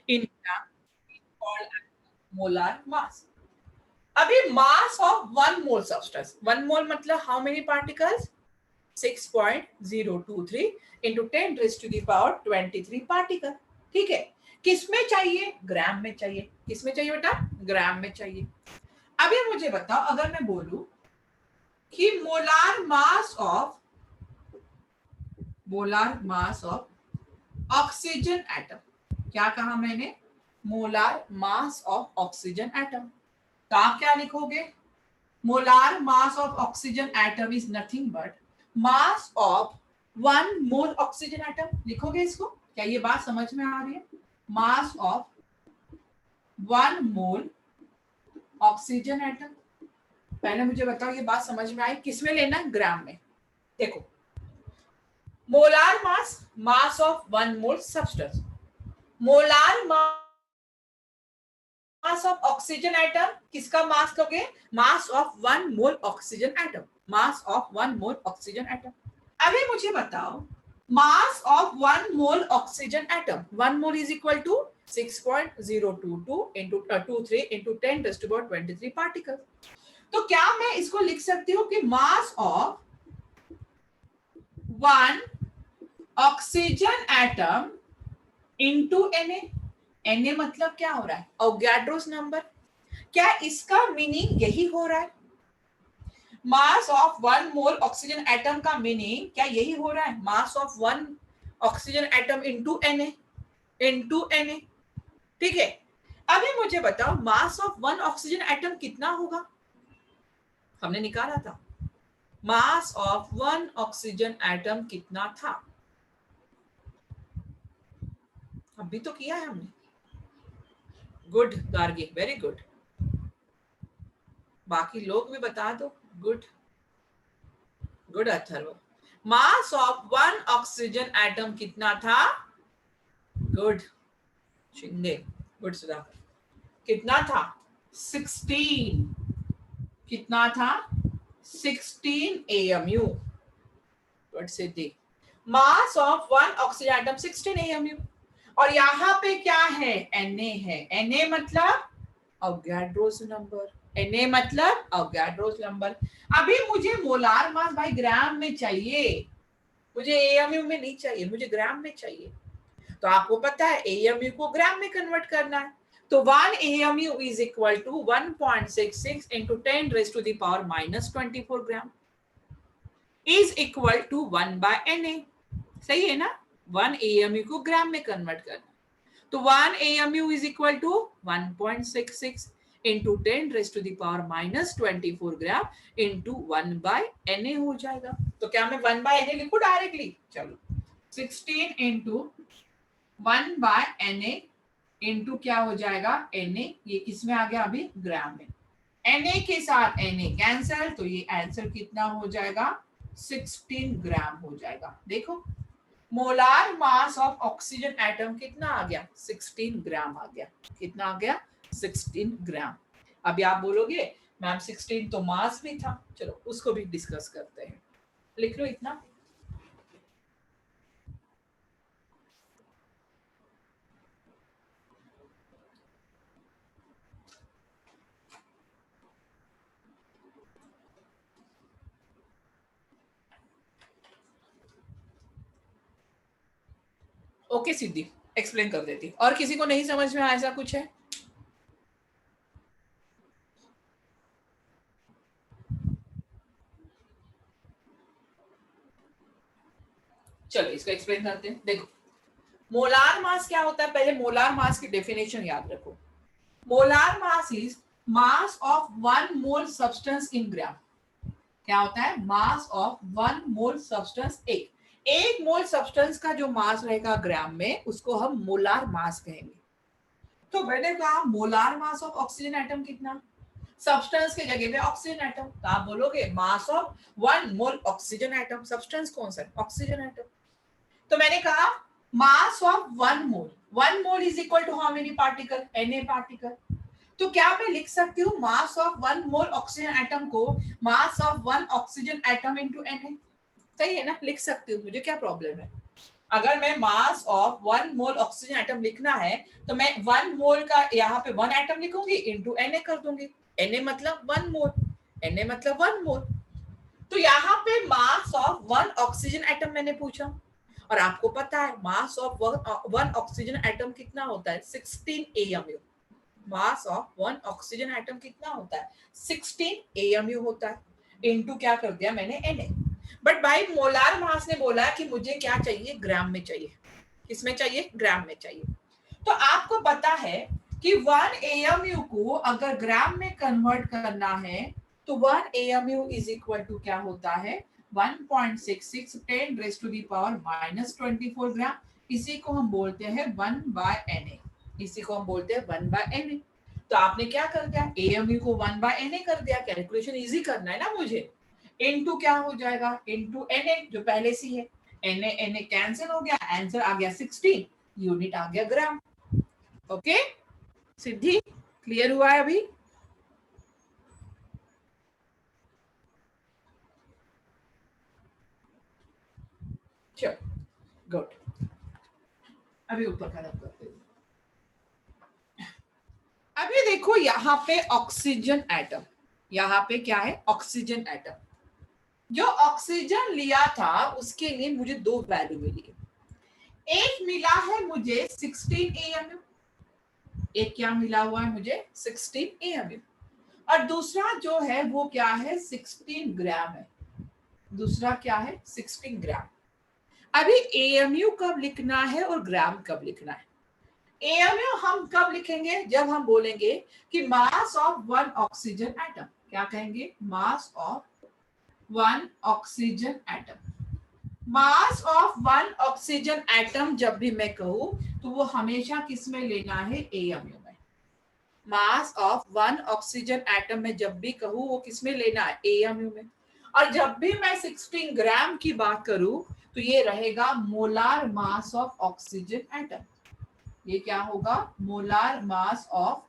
in gram is called molar mass. अभी mass of 1 mole substance, 1 mole मतलब how many particles? 6.023 into 10 raised to the power 23 particle. ठीक है, किसमें चाहिए? ग्राम में चाहिए. किसमें चाहिए बेटा? ग्राम में चाहिए. अभी मुझे बताओ, अगर मैं बोलूं कि molar mass of oxygen atom, क्या कहा मैंने? Molar mass of oxygen atom. तो आप क्या लिखोगे? Molar mass of oxygen atom is nothing but mass of 1 mole oxygen atom. लिखोगे इसको? क्या ये बात समझ में आ रही है? Mass of 1 mole oxygen atom. पहले मुझे बताओ ये बात समझ में आई? किसमें लेना? ग्राम में. देखो, molar mass of 1 mole substance. Molar mass of oxygen atom, किसका मास लोगे? Mass of 1 mole oxygen atom. Mass of 1 mole oxygen atom. अभी मुझे बताओ, mass of 1 mole oxygen atom, 1 mole is equal to 6.022 into 23 into 10 raised to power 23 particle. तो क्या मैं इसको लिख सकती हूँ कि mass of 1 oxygen atom into Na. Na मतलब क्या हो रहा है? अवोगाड्रोस नंबर. क्या इसका मीनिंग यही हो रहा है? Mass of 1 mole oxygen atom का मीनिंग क्या यही हो रहा है? Mass of 1 oxygen atom into Na. ठीक है, अभी मुझे बताओ मास ऑफ 1 ऑक्सीजन एटम कितना होगा? हमने निकाला था. मास ऑफ 1 ऑक्सीजन एटम कितना था? अभी तो किया है हमने. Good Gargi, very good. बाकी लोग भी बता दो. Good good Atharva. Mass of 1 oxygen atom कितना था? Good Shinde, good Sudhakar. कितना था? 16. कितना था? 16 AMU. Good Siddhi. Mass of 1 oxygen atom 16 AMU. और यहाँ पे क्या है? Na है. Na मतलब अवोगाड्रोस नंबर. Na मतलब अवोगाड्रोस नंबर. अभी मुझे मोलार मास भाई ग्राम में चाहिए, मुझे AMU में नहीं चाहिए, मुझे ग्राम में चाहिए. तो आपको पता है AMU को ग्राम में कन्वर्ट करना है. तो 1 AMU is equal to 1.66 into 10 raised to the power minus 24 gram is equal to 1 by Na. सही है ना? 1 AMU को ग्राम में कन्वर्ट करना. तो 1 AMU is equal to 1.66 into 10 raised to the power minus 24 gram into 1 by Na हो जाएगा. तो क्या मैं 1 by Na लिखूं डायरेक्टली? चलो, 16 into 1 by Na इंटू क्या हो जाएगा? Na. ये किसमें आ गया? अभी ग्राम में. Na के साथ Na कैंसल, तो ये आंसर कितना हो जाएगा? 16 ग्राम हो जाएगा. देखो, molar mass of oxygen atom कितना आ गया? 16 ग्राम आ गया. कितना आ गया? 16 ग्राम. अभी आप बोलोगे मैम 16 तो मास भी था. चलो उसको भी डिस्कस करते हैं. लिख लो इतना. ओके सिद्धि, एक्सप्लेन कर देती. और किसी को नहीं समझ में ऐसा कुछ है? चलो इसको एक्सप्लेन करते हैं. देखो, मोलार मास क्या होता है? पहले मोलार मास की डेफिनेशन याद रखो. Molar mass is mass of 1 mole substance in gram. क्या होता है? Mass of 1 mole substance. एक मोल सब्सटेंस का जो मास रहेगा ग्राम में, उसको हम मोलार मास कहेंगे. तो मैंने कहा molar mass of oxygen atom कितना? सब्सटेंस के जगह पे ऑक्सीजन एटम. तो आप बोलोगे mass of 1 mole oxygen atom. Substance कौन सा है? Oxygen atom. तो मैंने कहा mass of 1 mole. 1 mole is equal to how many particle? Na particle. तो क्या मैं लिख सकती हूँ mass of 1 mole oxygen atom को mass of 1 oxygen atom into Na? सही है ना? लिख सकती हूँ, मुझे क्या प्रॉब्लम है? अगर मैं मास ऑफ 1 मोल ऑक्सीजन एटम लिखना है तो मैं 1 मोल का यहाँ पे 1 एटम लिखूंगी इंटू Na कर दूंगी। Na मतलब 1 मोल, Na मतलब 1 मोल। तो यहाँ पे मास ऑफ 1 ऑक्सीजन एटम मैंने पूछा, और आपको पता है मास ऑफ 1 ऑक्सीजन एटम कितना होता है, 16 AMU। Mass of 1 oxygen atom कितना होता है, 16 AMU होता है। इनटू क्या कर दिया मैंने, Na। बट भाई मोलार मास ने बोला कि मुझे क्या चाहिए, ग्राम में चाहिए। किसमें चाहिए, ग्राम में चाहिए। तो आपको पता है कि 1 AMU को अगर ग्राम में कन्वर्ट करना है तो 1 AMU इज इक्वल टू क्या होता है, 1.66 10 रेज टू दी पावर -24 ग्राम। इसी को हम बोलते हैं 1/Na। इसी को हम बोलते हैं 1/Na। तो आपने क्या कर दिया, AMU को 1/Na कर दिया, कैलकुलेशन इजी करना है ना मुझे। इनटू क्या हो जाएगा, इनटू Na जो पहले से है, Na कैंसिल हो गया, आंसर आ गया 16, यूनिट आ गया ग्राम। ओके सिद्धि, क्लियर हुआ है अभी? चलो गुड। अभी ऊपर खत्म करते हैं। अभी देखो यहाँ पे ऑक्सीजन एटम, यहाँ पे क्या है, ऑक्सीजन एटम। जो ऑक्सीजन लिया था उसके लिए मुझे दो वैल्यू मिली। एक मिला है मुझे 16 AMU, एक क्या मिला हुआ है मुझे, 16 AMU। और दूसरा जो है वो क्या है, 16 ग्राम है। दूसरा क्या है, 16 ग्राम। अभी AMU कब लिखना है और ग्राम कब लिखना है? AMU हम कब लिखेंगे, जब हम बोलेंगे कि मास ऑफ 1 ऑक्सीजन एटम। क्या कहेंगे, मास of 1 oxygen atom. Mass of 1 oxygen atom जब भी मैं कहूं तो वो हमेशा किस में लेना है, AMU में। मास ऑफ 1 ऑक्सीजन एटम में जब भी कहूं वो किस में लेना है, AMU में। और जब भी मैं 16 ग्राम की बात करूं तो ये रहेगा molar mass of oxygen atom. ये क्या होगा, molar mass of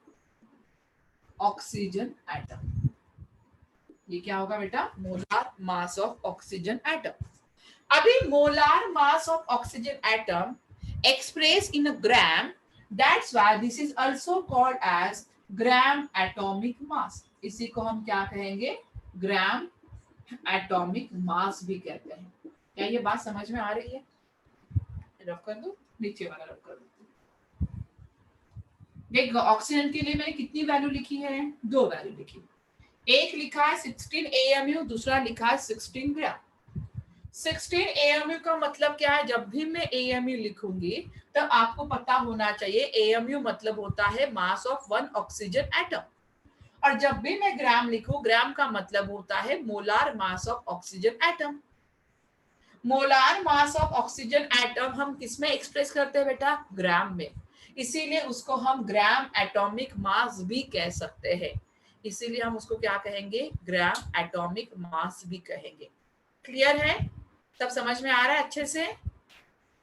oxygen atom. ये क्या होगा बेटा, molar mass of oxygen atom. अभी molar mass of oxygen atom expressed in a gram, that's why this is also called as gram atomic mass। इसी को हम क्या कहेंगे, ग्राम एटॉमिक मास भी कहते हैं। क्या ये बात समझ में आ रही है? रफ कर दो, नीचे वाला रफ कर दो। देख ऑक्सीजन के लिए मैंने कितनी वैल्यू लिखी है, दो वैल्यू लिखी। एक लिखा है 16 AMU, दूसरा लिखा है 16 ग्राम। 16 AMU का मतलब क्या है, जब भी मैं AMU लिखूंगी तब आपको पता होना चाहिए AMU मतलब होता है मास ऑफ 1 ऑक्सीजन एटम। और जब भी मैं ग्राम लिखूं, ग्राम का मतलब होता है molar mass of oxygen atom. Molar mass of oxygen atom हम किस में एक्सप्रेस करते हैं बेटा, ग्राम में। इसीलिए उसको हम ग्राम एटॉमिक मास भी कह सकते हैं। इसीलिए हम उसको क्या कहेंगे, ग्राम एटॉमिक मास भी कहेंगे। क्लियर है, सब समझ में आ रहा है अच्छे से?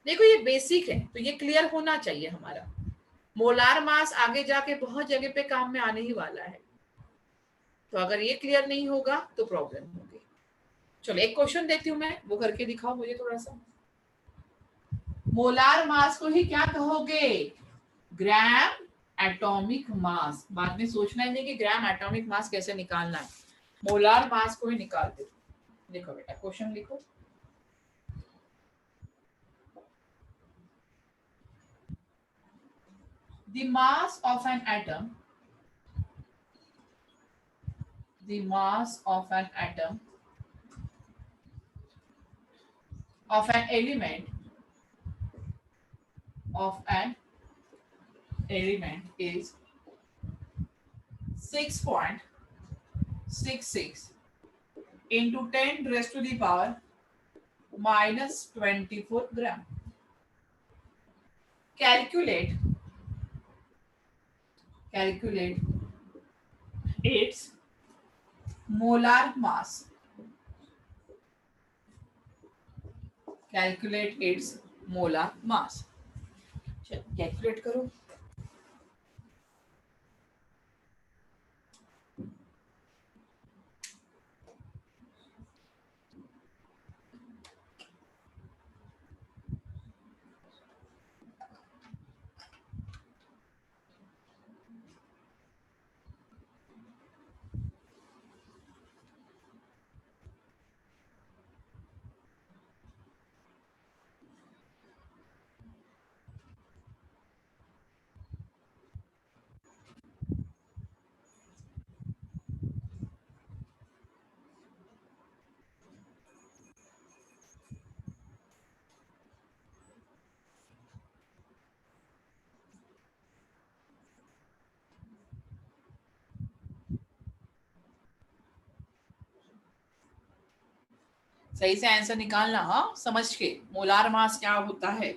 देखो ये बेसिक है तो ये क्लियर होना चाहिए हमारा। मोलार मास आगे जाके बहुत जगह पे काम में आने ही वाला है, तो अगर ये क्लियर नहीं होगा तो प्रॉब्लम होगी। चलो एक क्वेश्चन देती हूँ मैं, वो करके दिखाओ मुझे थोड़ा सा। मोलार मास को ही क्या कहोगे, ग्राम एटॉमिक मास। बाद में सोचना ही नहीं कि ग्राम एटॉमिक मास कैसे निकालना है, मोलार मास को ही निकाल दो। देखो बेटा क्वेश्चन लिखो। The mass of an atom, the mass of an atom of an element of an element is 6.66 into 10 raised to the power -24 gram. Calculate its molar mass. Calculate its molar mass. चलो calculate करो। सही से answer निकालना, हाँ, समझ के molar mass क्या होता है।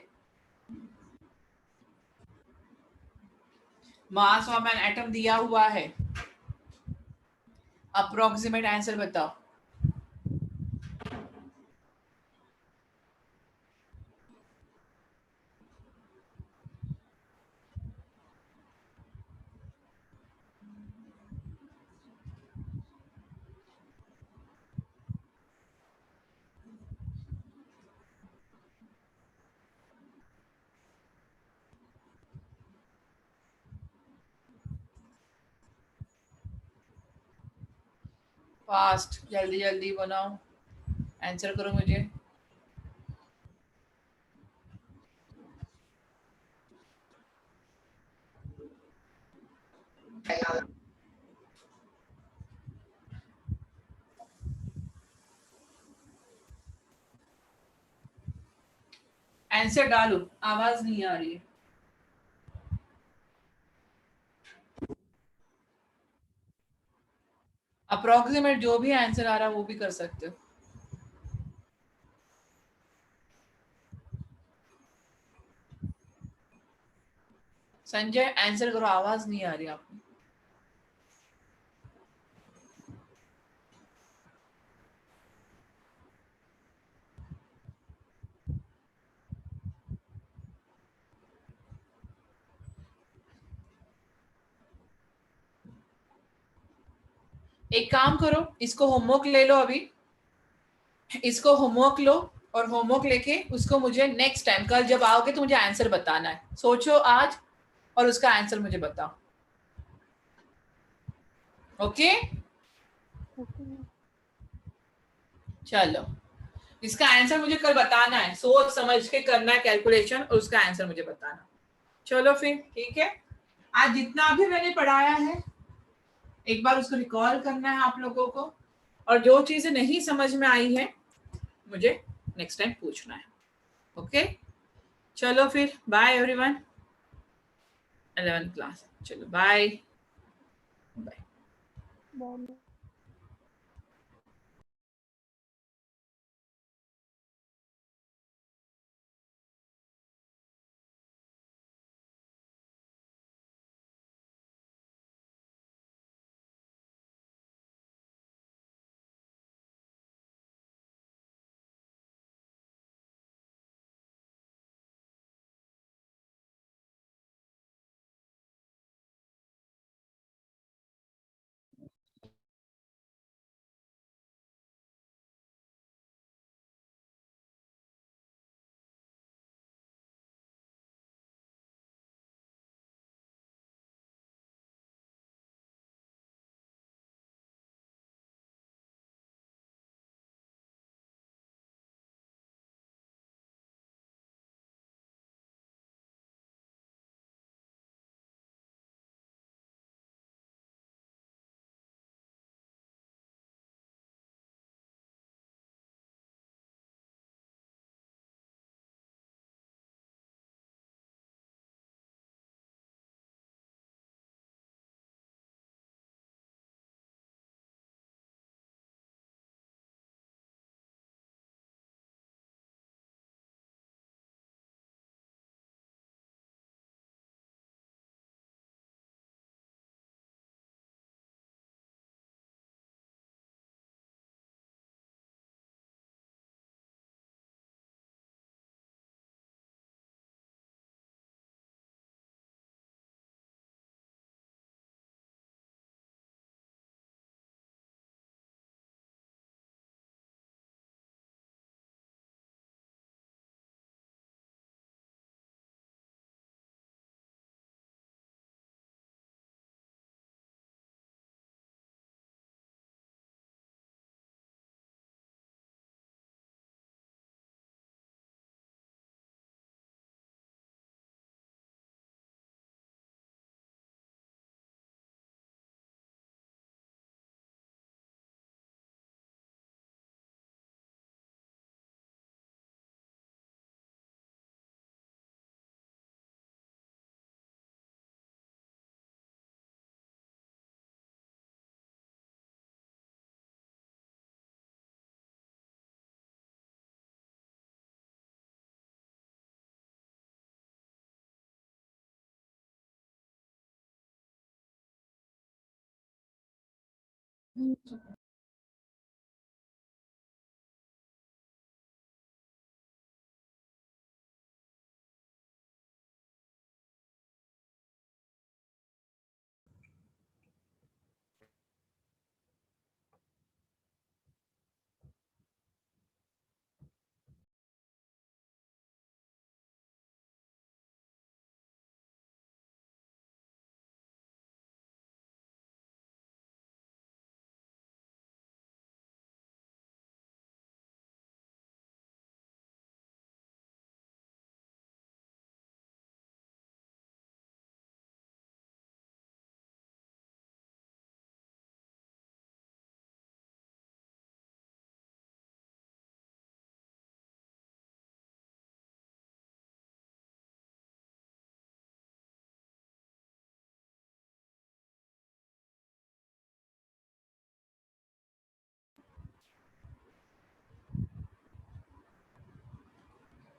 मास ऑफ एन एटम दिया हुआ है, अप्रोक्सीमेट आंसर बताओ। फास्ट, जल्दी जल्दी बनाओ, आंसर करो मुझे। आंसर डालो, आवाज नहीं आ रही है। अप्रोक्सीमेट जो भी आंसर आ रहा है वो भी कर सकते हो। संजय आंसर करो, आवाज नहीं आ रही आपको। एक काम करो, इसको होमवर्क ले लो अभी, इसको होमवर्क लो, और होमवर्क लेके उसको मुझे नेक्स्ट टाइम कल जब आओगे तो मुझे आंसर बताना है। सोचो आज और उसका आंसर मुझे बताओ। ओके, चलो, इसका आंसर मुझे कल बताना है, सोच समझ के करना है कैलकुलेशन और उसका आंसर मुझे बताना। चलो फिर ठीक है, आज जितना भी मैंने पढ़ाया है एक बार उसको रिकॉल करना है आप लोगों को, और जो चीजें नहीं समझ में आई है मुझे नेक्स्ट टाइम पूछना है। ओके, चलो फिर बाय एवरीवन, 11th क्लास, चलो बाय बाय। Bye.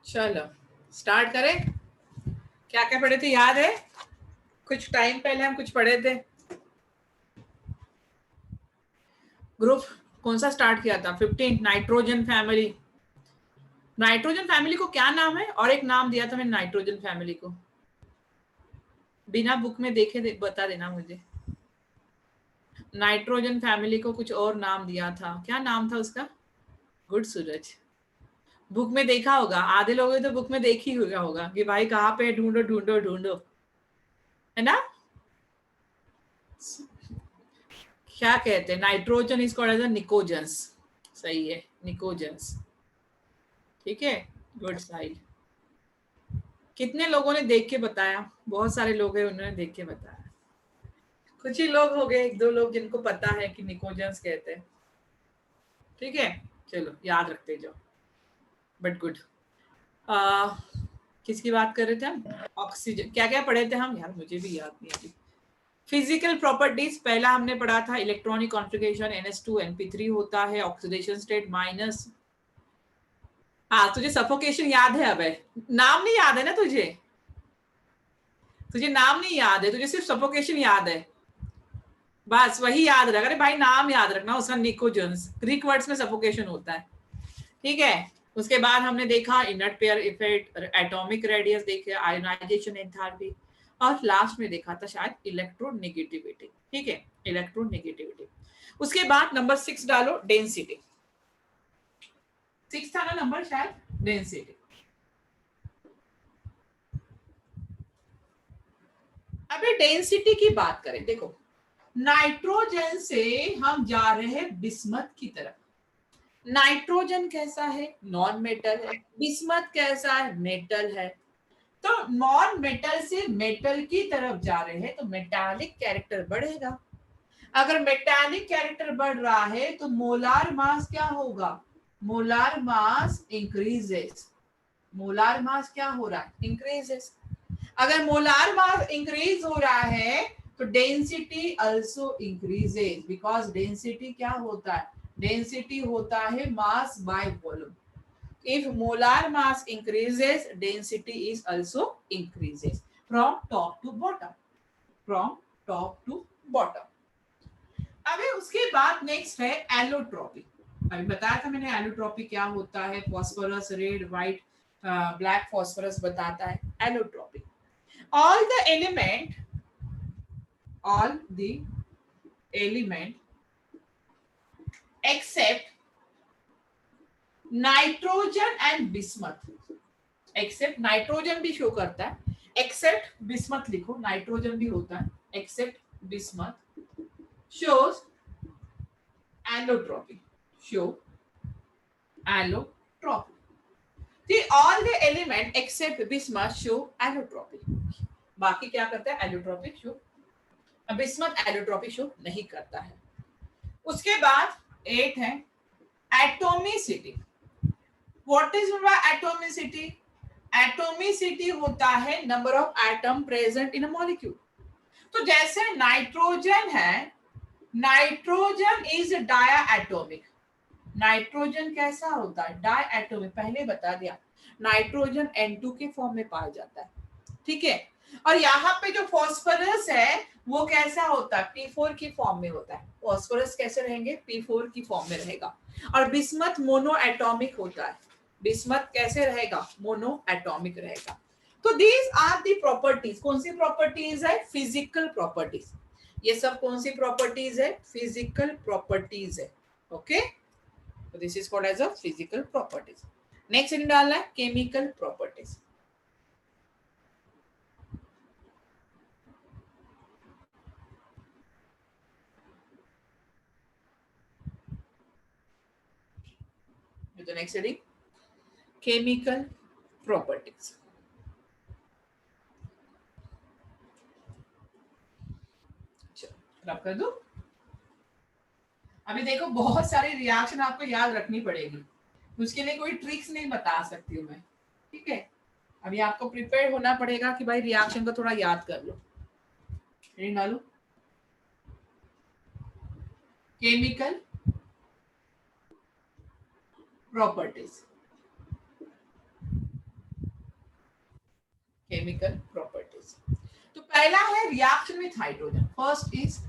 चलो स्टार्ट करें। क्या क्या पढ़े थे याद है? कुछ टाइम पहले हम कुछ पढ़े थे। ग्रुप कौन सा स्टार्ट किया था? 15 नाइट्रोजन फैमिली। नाइट्रोजन फैमिली को क्या नाम है? और एक नाम दिया था मैंने नाइट्रोजन फैमिली को, बिना बुक में देखे बता देना मुझे। नाइट्रोजन फैमिली को कुछ और नाम दिया था, क्या नाम था उसका? गुड सूरज, बुक में देखा होगा, आधे लोगों ने तो बुक में देख ही हुआ होगा कि भाई कहाँ पे ढूंढो ढूंढो ढूंढो, है ना? क्या कहते हैं? Nitrogen is called as pnictogens. सही है, निकोजेंस। ठीक है, गुड साइड। कितने लोगों ने देख के बताया? बहुत सारे लोग हैं, उन्होंने देख के बताया। कुछ ही लोग हो गए, एक दो लोग जिनको पता है कि निकोजेंस कहते हैं। ठीक है, चलो याद रखते जाओ, बट गुड। किसकी बात कर रहे थे हम? ऑक्सीजन। क्या क्या पढ़े थे हम यार, मुझे भी याद नहीं अभी। फिजिकल प्रॉपर्टीज पहला हमने पढ़ा था, इलेक्ट्रॉनिक कॉन्फ़िगरेशन NH2 NP3 होता है, ऑक्सीडेशन स्टेट माइनस। हाँ, तुझे सफोकेशन याद है? अब है नाम नहीं याद है ना तुझे? तुझे नाम नहीं याद है, तुझे सिर्फ सफोकेशन याद है, बस वही याद रख। अरे भाई नाम याद रखना उसका, निकोजेंस। ग्रीक वर्ड्स में सफोकेशन होता है। ठीक है, उसके बाद हमने देखा inert pair effect, atomic radius देखे, आयोनाइजेशन एंथैल्पी, और लास्ट में देखा था शायद इलेक्ट्रोनेगेटिविटी। ठीक है, इलेक्ट्रोनेगेटिविटी। उसके बाद नंबर 6 डालो, डेंसिटी। 6 था ना नंबर शायद, डेंसिटी। अभी डेंसिटी की बात करें, देखो नाइट्रोजन से हम जा रहे हैं बिस्मथ की तरफ। नाइट्रोजन कैसा है? नॉन मेटल है। बिस्मथ कैसा है? मेटल है। तो नॉन मेटल से मेटल की तरफ जा रहे हैं तो मेटालिक कैरेक्टर बढ़ेगा। अगर मेटालिक कैरेक्टर बढ़ रहा है तो मोलार मास क्या होगा? मोलार मास इंक्रीजेस। मोलार मास क्या हो रहा है? इंक्रीजेस। अगर मोलार मास इंक्रीज हो रहा है तो density also increases, because density क्या होता है? डेंसिटी होता है mass by volume. If molar mass increases, density is also increases from top to bottom. From top to bottom. अभी उसके बाद नेक्स्ट है एलोट्रॉपी। अभी बताया था मैंने एलोट्रॉपी क्या होता है, phosphorus, red, white, black phosphorus बताता है allotropy. All the element, all the element except nitrogen and bismuth, except nitrogen भी शो करता है, एक्सेप्ट बिस्मथ लिखो, नाइट्रोजन भी होता है, except bismuth shows allotropy, show allotropy. See, all the element except bismuth show allotropy. बाकी क्या करता है? Allotropy show. Bismuth allotropy show नहीं करता है। उसके बाद 8 है atomicity. What is atomicity? Atomicity होता है number of atom present in a molecule. तो जैसे नाइट्रोजन है, नाइट्रोजन इज डायएटॉमिक। नाइट्रोजन कैसा होता है? डायएटॉमिक, पहले बता दिया। नाइट्रोजन N2 के फॉर्म में पाया जाता है। ठीक है, और यहाँ पे जो फॉस्फोरस है वो कैसा होता है, P4 की फॉर्म में होता है। फास्फोरस कैसे रहेंगे, P4 की फॉर्म में रहेगा। और बिस्मथ मोनो एटॉमिक होता है। बिस्मथ कैसे रहेगा, मोनो एटॉमिक रहेगा। तो दीज आर दी प्रॉपर्टीज। कौन सी प्रॉपर्टीज है, फिजिकल प्रॉपर्टीज। ये सब कौन सी प्रॉपर्टीज है, फिजिकल प्रॉपर्टीज है। ओके, तो this is called as a physical properties. Next इन डालना है chemical properties. the next heading chemical properties। चलो रब कर दो। अभी देखो बहुत सारी रिएक्शन आपको याद रखनी पड़ेगी, उसके लिए कोई ट्रिक्स नहीं बता सकती हूँ मैं, ठीक है। अभी आपको प्रिपेयर होना पड़ेगा कि भाई रिएक्शन को थोड़ा याद कर लो। डालो केमिकल प्रॉपर्टीज। केमिकल प्रॉपर्टीज, तो पहला है reaction with hydrogen. First is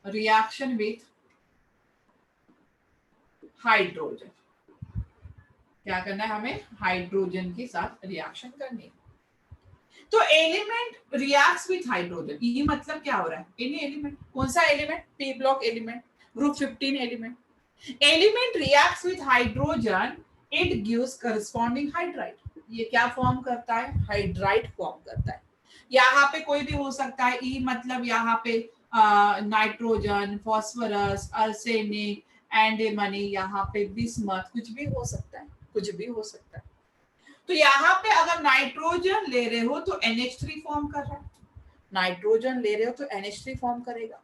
reaction with hydrogen. क्या करना है हमें, हाइड्रोजन के साथ रिएक्शन करनी है। तो एलिमेंट रिएक्ट्स विथ हाइड्रोजन, ये मतलब क्या हो रहा है, एनी एलिमेंट। कौन सा element, P block element, group 15 element. Element reacts with hydrogen, it gives corresponding hydride. ये क्या फॉर्म करता है, हाइड्राइड फॉर्म करता है। यहाँ पे कोई भी हो सकता है, ई मतलब यहाँ पे नाइट्रोजन, फॉस्फोरस, आर्सेनिक, एंटीमनी, यहाँ पे बिस्मथ, कुछ भी हो सकता है, कुछ भी हो सकता है। तो यहाँ पे अगर नाइट्रोजन ले रहे हो तो NH3 फॉर्म कर रहा है, नाइट्रोजन ले रहे हो तो NH3 फॉर्म करेगा।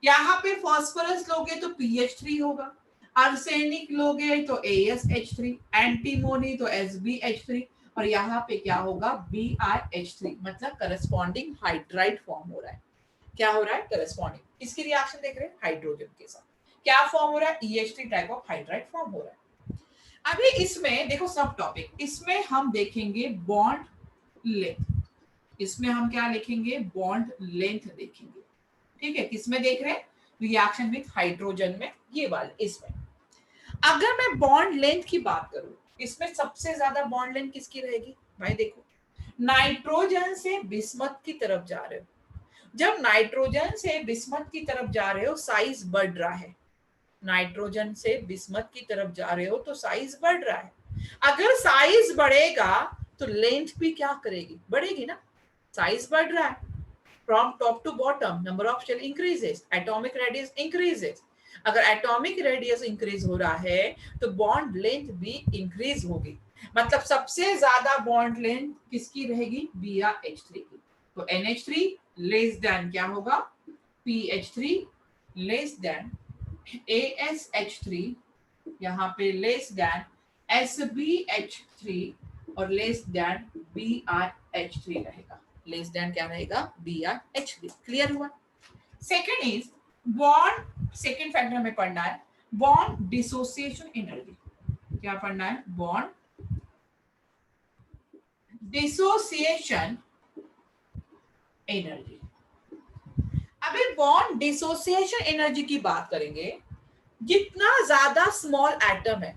यहाँ पे फॉस्फोरस लोगे तो PH3 होगा, आर्सेनिक लोगे तो AsH3, एंटीमोनी तो SbH3, और यहाँ पे क्या होगा, BrH3, मतलब करस्पॉन्डिंग हाइड्राइड फॉर्म हो रहा है। क्या हो रहा है, करस्पॉन्डिंग। इसकी रिएक्शन देख रहे हैं हाइड्रोजन के साथ, क्या फॉर्म हो रहा है, EH3 type of hydride form हो रहा है। अभी इसमें देखो सब टॉपिक, इसमें हम देखेंगे बॉन्ड लेंथ। इसमें हम क्या लिखेंगे, बॉन्ड लेंथ देखेंगे, ठीक है। किसमें देख रहे हैं, रिएक्शन विथ हाइड्रोजन में, ये वाले इसमें। अगर मैं बॉन्ड लेंथ की बात करूं, इसमें सबसे ज्यादा बॉन्ड लेंथ किसकी रहेगी भाई, देखो नाइट्रोजन से बिस्मथ की तरफ जा रहे हो, जब नाइट्रोजन से बिस्मथ की तरफ जा रहे हो साइज बढ़ रहा है, नाइट्रोजन से बिस्मथ की तरफ जा रहे हो तो साइज बढ़ रहा है। अगर साइज बढ़ेगा तो लेंथ भी क्या करेगी, बढ़ेगी ना, साइज बढ़ रहा है। From top to bottom number of shell increases, atomic radius increases. अगर एटॉमिक रेडियस इंक्रीज हो रहा है तो बॉन्ड लेंथ भी इंक्रीज होगी, मतलब सबसे ज्यादा बॉन्ड लेंथ किसकी रहेगी, BrH3 की। तो NH3 लेस देन क्या होगा, PH3 लेस देन AsH3, यहाँ पे लेस देन SbH3 और लेस देन BrH3 रहेगा। लेस देन क्या रहेगा, BrH3। क्लियर हुआ। Second is bond, second factor हमें पढ़ना है बॉन्ड डिसोसिएशन एनर्जी। क्या पढ़ना है, बॉन्ड डिसोसिएशन एनर्जी। अभी बॉन्ड डिसोसिएशन एनर्जी की बात करेंगे, जितना ज्यादा स्मॉल एटम है,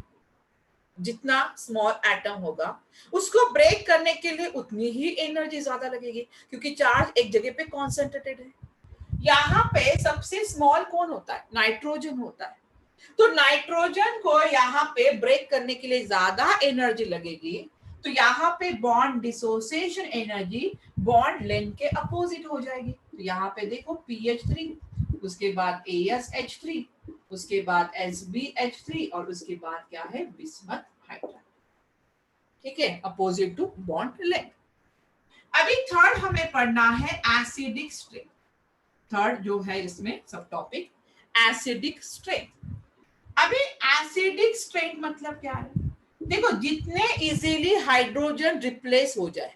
जितना स्मॉल एटम होगा उसको ब्रेक करने के लिए उतनी ही एनर्जी ज्यादा लगेगी, क्योंकि चार्ज एक जगह पे कॉन्सेंट्रेटेड है। यहाँ पे सबसे स्मॉल कौन होता है, नाइट्रोजन होता है। तो नाइट्रोजन को यहाँ पे ब्रेक करने के लिए ज्यादा एनर्जी लगेगी, तो यहाँ पे bond dissociation energy bond length के अपोजिट हो जाएगी। तो यहाँ पे देखो PH3, उसके बाद AsH3, उसके बाद SbH3, और उसके बाद क्या है, बिस्मथ हाइड्राइड, ठीक है, अपोजिट टू बॉन्ड लेंथ। अभी थर्ड हमें पढ़ना है एसिडिक स्ट्रेंथ। थर्ड जो है इसमें सब टॉपिक एसिडिक स्ट्रेंथ। अभी एसिडिक स्ट्रेंथ मतलब क्या है, देखो जितने इजीली हाइड्रोजन रिप्लेस हो जाए,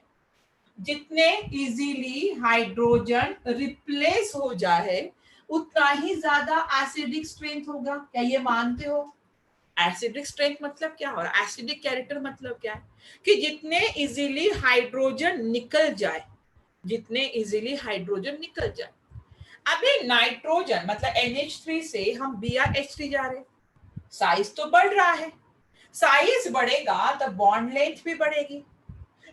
जितने इजीली हाइड्रोजन रिप्लेस हो जाए उतना ही ज्यादा एसिडिक स्ट्रेंथ होगा। क्या ये मानते हो, एसिडिक स्ट्रेंथ मतलब क्या हो रहा है, एसिडिक कैरेक्टर मतलब क्या है कि जितने इजीली हाइड्रोजन निकल जाए, जितने इजीली हाइड्रोजन निकल जाए। अभी नाइट्रोजन मतलब NH3 से हम BrH3 जा रहे हैं, साइज तो बढ़ रहा है, साइज बढ़ेगा तो बॉन्ड लेंथ भी बढ़ेगी।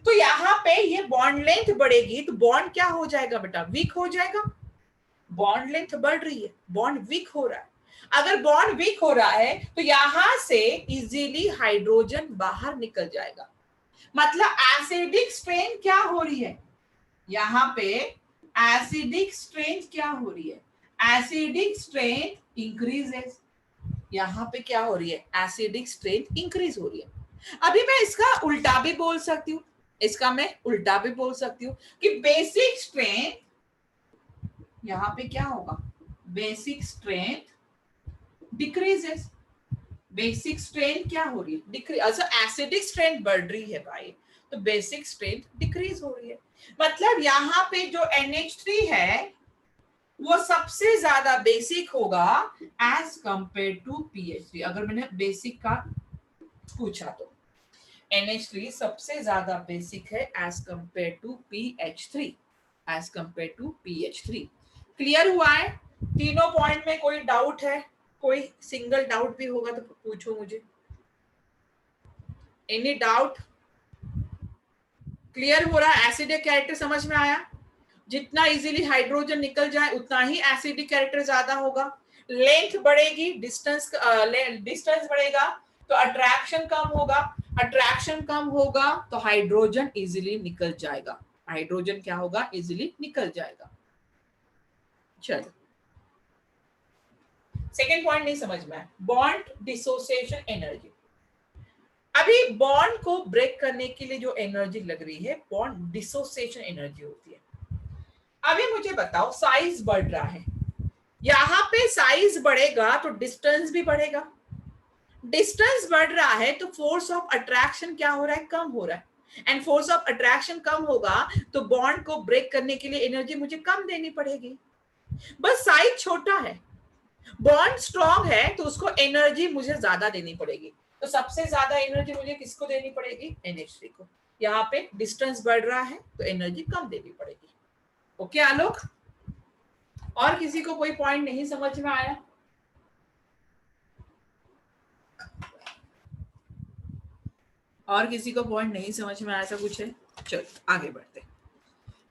तो यहाँ पे ये बॉन्ड लेंथ बढ़ेगी तो बॉन्ड क्या हो जाएगा बेटा, वीक हो जाएगा। बॉन्ड लेंथ बढ़ रही है, बॉन्ड वीक हो रहा है। अगर बॉन्ड वीक हो रहा है तो यहां से इजीली हाइड्रोजन बाहर निकल जाएगा। मतलब एसिडिक स्ट्रेन क्या हो रही है यहाँ पे, एसिडिक स्ट्रेन क्या हो रही है, एसिडिक स्ट्रेन इंक्रीजेस। यहाँ पे क्या हो रही है, एसिडिक स्ट्रेन इंक्रीज हो रही है। अभी मैं इसका उल्टा भी बोल सकती हूँ, इसका मैं उल्टा भी बोल सकती हूँ कि बेसिक स्ट्रेन, यहाँ पे क्या होगा, basic strength decreases. Basic strength क्या हो रही है, डिक्रीज। अच्छा एसिडिक स्ट्रेंथ बढ़ रही है भाई, तो बेसिक स्ट्रेंथ डिक्रीज हो रही है। मतलब यहाँ पे जो NH3 है वो सबसे ज्यादा बेसिक होगा एज कंपेयर टू PH3। अगर मैंने बेसिक का पूछा तो NH3 सबसे ज्यादा बेसिक है as compare to PH3, as compare to PH3। Clear हुआ है? तीनों पॉइंट में कोई डाउट है? कोई सिंगल डाउट भी होगा तो पूछो मुझे। Any doubt? क्लियर हो रहा है? एसिडिक कैरेक्टर समझ में आया? जितना इजीली हाइड्रोजन निकल जाए उतना ही एसिडिक कैरेक्टर ज्यादा होगा। लेंथ बढ़ेगी, डिस्टेंस डिस्टेंस बढ़ेगा तो अट्रैक्शन कम होगा, अट्रैक्शन कम होगा तो हाइड्रोजन इजीली निकल जाएगा। हाइड्रोजन क्या होगा, इजीली निकल जाएगा। चलो सेकेंड पॉइंट नहीं समझ में आया, बॉन्ड डिसोसिएशन एनर्जी। अभी बॉन्ड को ब्रेक करने के लिए जो एनर्जी लग रही है बॉन्ड डिसोसिएशन एनर्जी होती है। अभी मुझे बताओ साइज बढ़ रहा है, यहाँ पे साइज बढ़ेगा तो डिस्टेंस भी बढ़ेगा। डिस्टेंस बढ़ रहा है तो फोर्स ऑफ अट्रैक्शन क्या हो रहा है, कम हो रहा है। एंड फोर्स ऑफ अट्रैक्शन कम होगा तो बॉन्ड को ब्रेक करने के लिए एनर्जी मुझे कम देनी पड़ेगी। बस साइज छोटा है, बॉन्ड स्ट्रॉन्ग है तो उसको एनर्जी मुझे ज्यादा देनी पड़ेगी। तो सबसे ज्यादा एनर्जी मुझे किसको देनी पड़ेगी, NH3 को। यहाँ पे डिस्टेंस बढ़ रहा है तो एनर्जी कम देनी पड़ेगी। ओके आलोक, और किसी को कोई पॉइंट नहीं समझ में आया? और किसी को पॉइंट नहीं समझ में आया, ऐसा कुछ है? चलो आगे बढ़ते।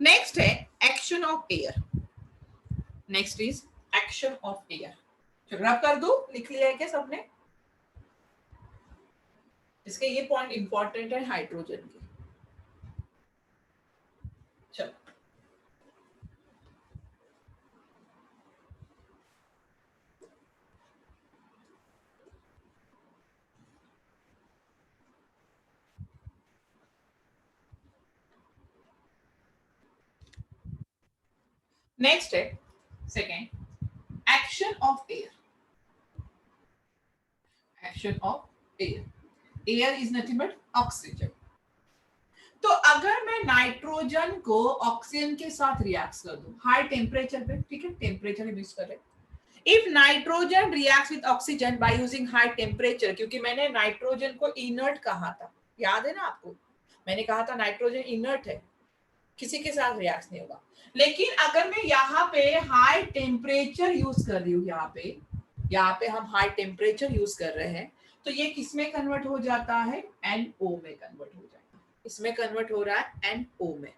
नेक्स्ट है action of air. Next is action of air. चलो रब कर दो, लिख लिया है क्या सबने? इसके ये पॉइंट इंपॉर्टेंट है हाइड्रोजन की। चलो नेक्स्ट है second, action of air. Action of air, air is nothing but oxygen. तो अगर मैं नाइट्रोजन को ऑक्सीजन के साथ रिएक्ट कर दूं हाई टेम्परेचर पे, ठीक है टेम्परेचर यूज कर रहे, if nitrogen reacts with oxygen by using high temperature, क्योंकि मैंने नाइट्रोजन को इनर्ट कहा था, याद है ना आपको, मैंने कहा था नाइट्रोजन इनर्ट है, किसी के साथ रिएक्ट नहीं होगा। लेकिन अगर मैं यहाँ पे हाई टेम्परेचर यूज कर रही हूँ, यहाँ पे हम हाई टेम्परेचर यूज कर रहे हैं, तो ये किस में कन्वर्ट हो जाता है, NO में कन्वर्ट हो जाएगा। इसमें कन्वर्ट हो रहा है NO में।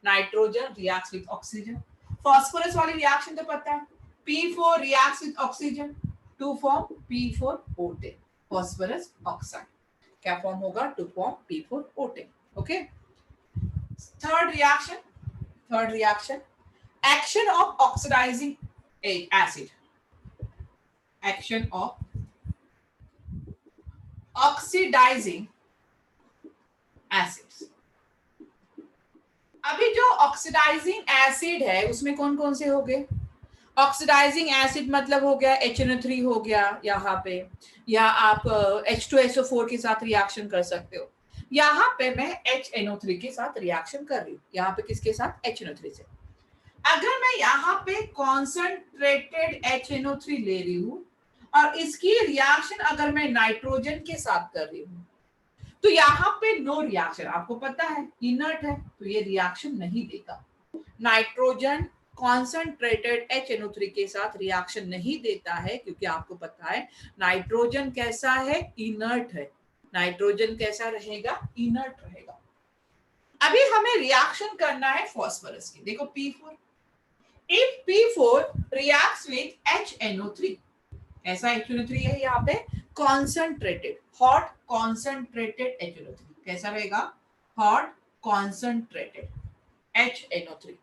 Nitrogen reacts with oxygen. Phosphorus वाली रिएक्शन तो पता है, P4 reacts with oxygen to form P4O10 phosphorus oxide. क्या फॉर्म होगा, to form P4O10। Okay, third reaction, action of oxidizing acid, action of oxidizing acids। अभी जो oxidizing acid है उसमें कौन कौन से हो गए, ऑक्सीडाइजिंग एसिड मतलब हो गया HNO3 हो गया यहाँ पे, या आप H2SO4 के साथ रिएक्शन कर सकते हो। यहाँ पे मैं HNO3 के साथ रिएक्शन कर रही हूँ, यहाँ पे किसके साथ, HNO3 से। अगर मैं यहाँ पे कॉन्सेंट्रेटेड HNO3 ले रही हूँ और इसकी रिएक्शन अगर मैं नाइट्रोजन के साथ कर रही हूँ, तो यहाँ पे नो रिएक्शन, आपको पता है इनर्ट है तो ये रिएक्शन नहीं देगा। नाइट्रोजन कॉन्सेंट्रेटेड HNO3 के साथ रिएक्शन नहीं देता है, क्योंकि आपको पता है नाइट्रोजन कैसा है, इनर्ट है। नाइट्रोजन कैसा रहेगा, इनर्ट रहेगा। अभी हमें रिएक्शन करना है फास्फोरस की। देखो P4, if P4 reacts with HNO3, ऐसा HNO3 है यहाँ पे, कॉन्सेंट्रेटेड हॉट कॉन्सेंट्रेटेड HNO3 कैसा रहेगा, हॉट कॉन्सेंट्रेटेड HNO3।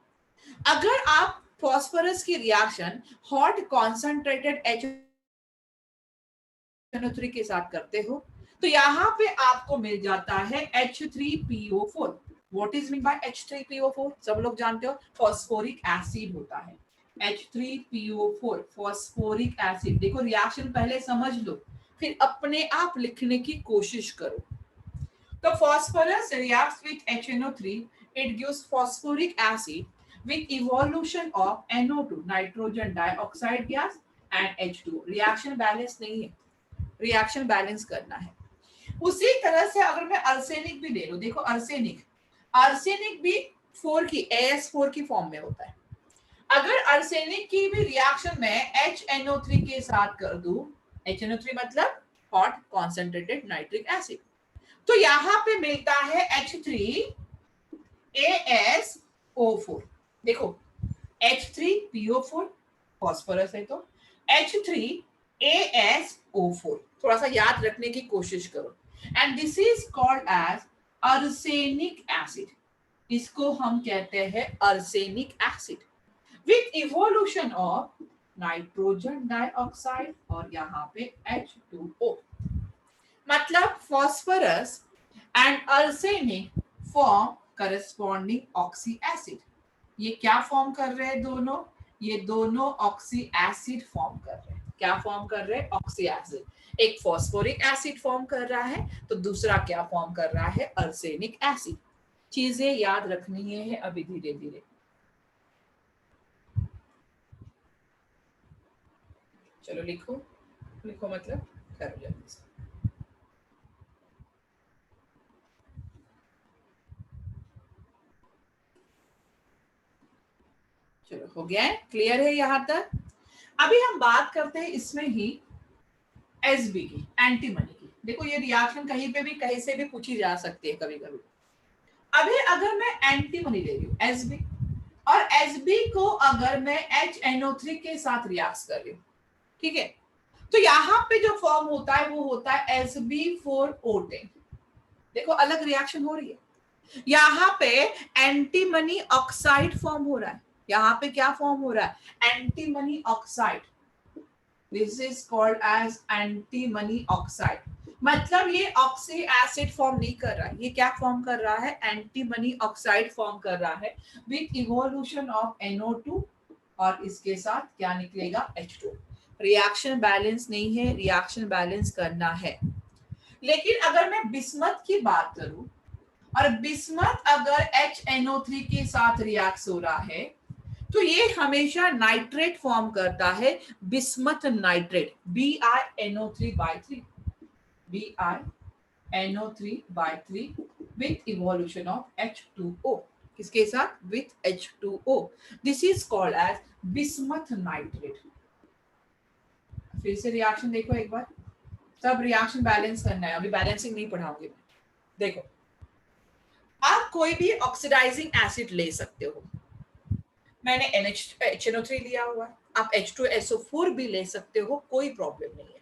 अगर आप फास्फोरस की रिएक्शन हॉट कॉन्सेंट्रेटेड HNO3 के साथ करते हो तो यहाँ पे आपको मिल जाता है H3PO4। What is mean by H3PO4? सब लोग जानते हो, फॉस्फोरिक एसिड होता है। H3PO4 phosphoric acid. देखो रिएक्शन पहले समझ लो, फिर अपने आप लिखने की कोशिश करो। तो phosphorus reacts with HNO3, it gives phosphoric acid with evolution of NO2 nitrogen dioxide gas and H2। Reaction balance नहीं है, रिएक्शन बैलेंस करना है। उसी तरह से अगर मैं अर्सेनिक भी ले लूं, देखो अर्सेनिक, अर्सेनिक भी 4 की AS4 की फॉर्म में होता है। अगर अर्सेनिक की भी रिएक्शन में HNO3 के साथ कर दूं, HNO3 मतलब हॉट कॉन्सेंट्रेटेड नाइट्रिक एसिड, तो यहां पे मिलता है H3ASO4। देखो H3PO4 फॉस्फोरस है तो H3ASO4, थोड़ा सा याद रखने की कोशिश करो। And this is called as arsenic acid. इसको हम कहते हैं arsenic acid with evolution of nitrogen dioxide और यहाँ पे H2O। मतलब phosphorus and arsenic form corresponding oxy acid. ये क्या फॉर्म कर रहे हैं दोनों, ये दोनों ऑक्सी एसिड फॉर्म कर रहे हैं। क्या फॉर्म कर रहे हैं, ऑक्सी एसिड। एक फॉस्फोरिक एसिड फॉर्म कर रहा है तो दूसरा क्या फॉर्म कर रहा है, अर्सेनिक एसिड। चीजें याद रखनी है अभी धीरे धीरे। चलो लिखो, लिखो मतलब करो जल्दी से। चलो हो गया है, क्लियर है यहाँ तक। अभी हम बात करते हैं इसमें ही एसबी की, एंटीमनी की। देखो ये रिएक्शन कहीं पे भी कहीं से भी पूछी जा सकती है कभी कभी। अभी अगर मैं एंटीमनी ले रही हूँ एसबी, और एसबी को अगर मैं HNO3 के साथ रिएक्ट कर रही हूँ, ठीक है, तो यहाँ पे जो फॉर्म होता है वो होता है Sb4O10। देखो अलग रिएक्शन हो रही है। यहाँ पे एंटीमनी ऑक्साइड फॉर्म हो रहा है। यहाँ पे क्या फॉर्म हो रहा है, antimony oxide. This is called as antimony oxide. मतलब ये ऑक्सी एसिड फॉर्म नहीं कर रहा है, ये क्या फॉर्म कर रहा है, एंटीमनी ऑक्साइड फॉर्म कर रहा है विथ इवोल्यूशन ऑफ NO2 और इसके साथ क्या निकलेगा, H2। रिएक्शन बैलेंस नहीं है, रिएक्शन बैलेंस करना है। लेकिन अगर मैं बिस्मथ की बात करूं और बिस्मथ अगर HNO3 के साथ रिएक्ट हो रहा है तो ये हमेशा नाइट्रेट फॉर्म करता है, bismuth nitrate, BiNO3/3, BiNO3/3 with evolution of H2O। किसके साथ, with H2O। This is called as bismuth nitrate. फिर से रिएक्शन देखो एक बार, सब रिएक्शन बैलेंस करना है, अभी बैलेंसिंग नहीं पढ़ाऊंगी। देखो आप कोई भी ऑक्सीडाइजिंग एसिड ले सकते हो, मैंने HNO3 लिया हुआ, आप H2SO4 भी ले सकते हो, कोई प्रॉब्लम नहीं है।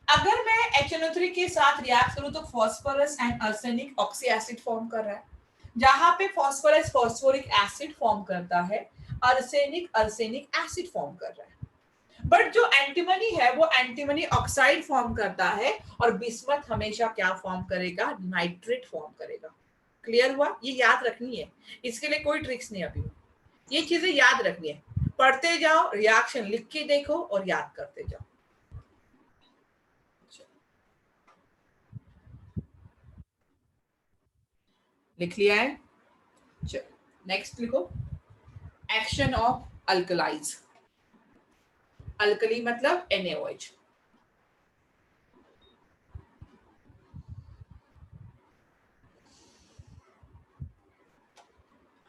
अगर मैं HNO3 के साथ रिएक्ट करूं तो phosphorus and arsenic oxy acid form कर रहा है। जहां पे फॉस्फोरस फॉस्फोरिक एसिड फॉर्म करता है, अर्सेनिक अर्सेनिक एसिड फॉर्म कर रहा है। बट जो एंटीमनी है वो एंटीमनी ऑक्साइड फॉर्म करता है और बिस्मथ हमेशा क्या फॉर्म करेगा, नाइट्रेट फॉर्म करेगा। क्लियर हुआ, ये याद रखनी है, इसके लिए कोई ट्रिक्स नहीं अभी, ये चीजें याद रखनी है। पढ़ते जाओ, रिएक्शन लिख के देखो और याद करते जाओ। लिख लिया है, चलो नेक्स्ट लिखो, एक्शन ऑफ अल्कलाइज। अल्कली मतलब NaOH।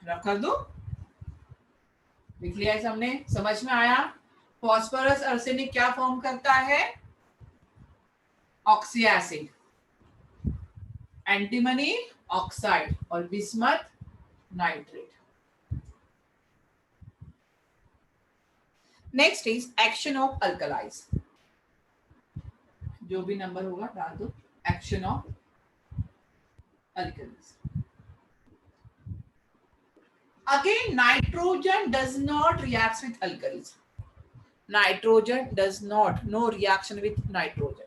रख कर दो, लिख लिया है हमने, समझ में आया? फॉस्फोरस आर्सेनिक क्या फॉर्म करता है? ऑक्सी एसिड, एंटीमनी ऑक्साइड और bismuth nitrate. Next is action of alkalis, जो भी नंबर होगा डाल दो। Action of alkalis, again nitrogen does not react with alkalis, nitrogen does not, no reaction with nitrogen.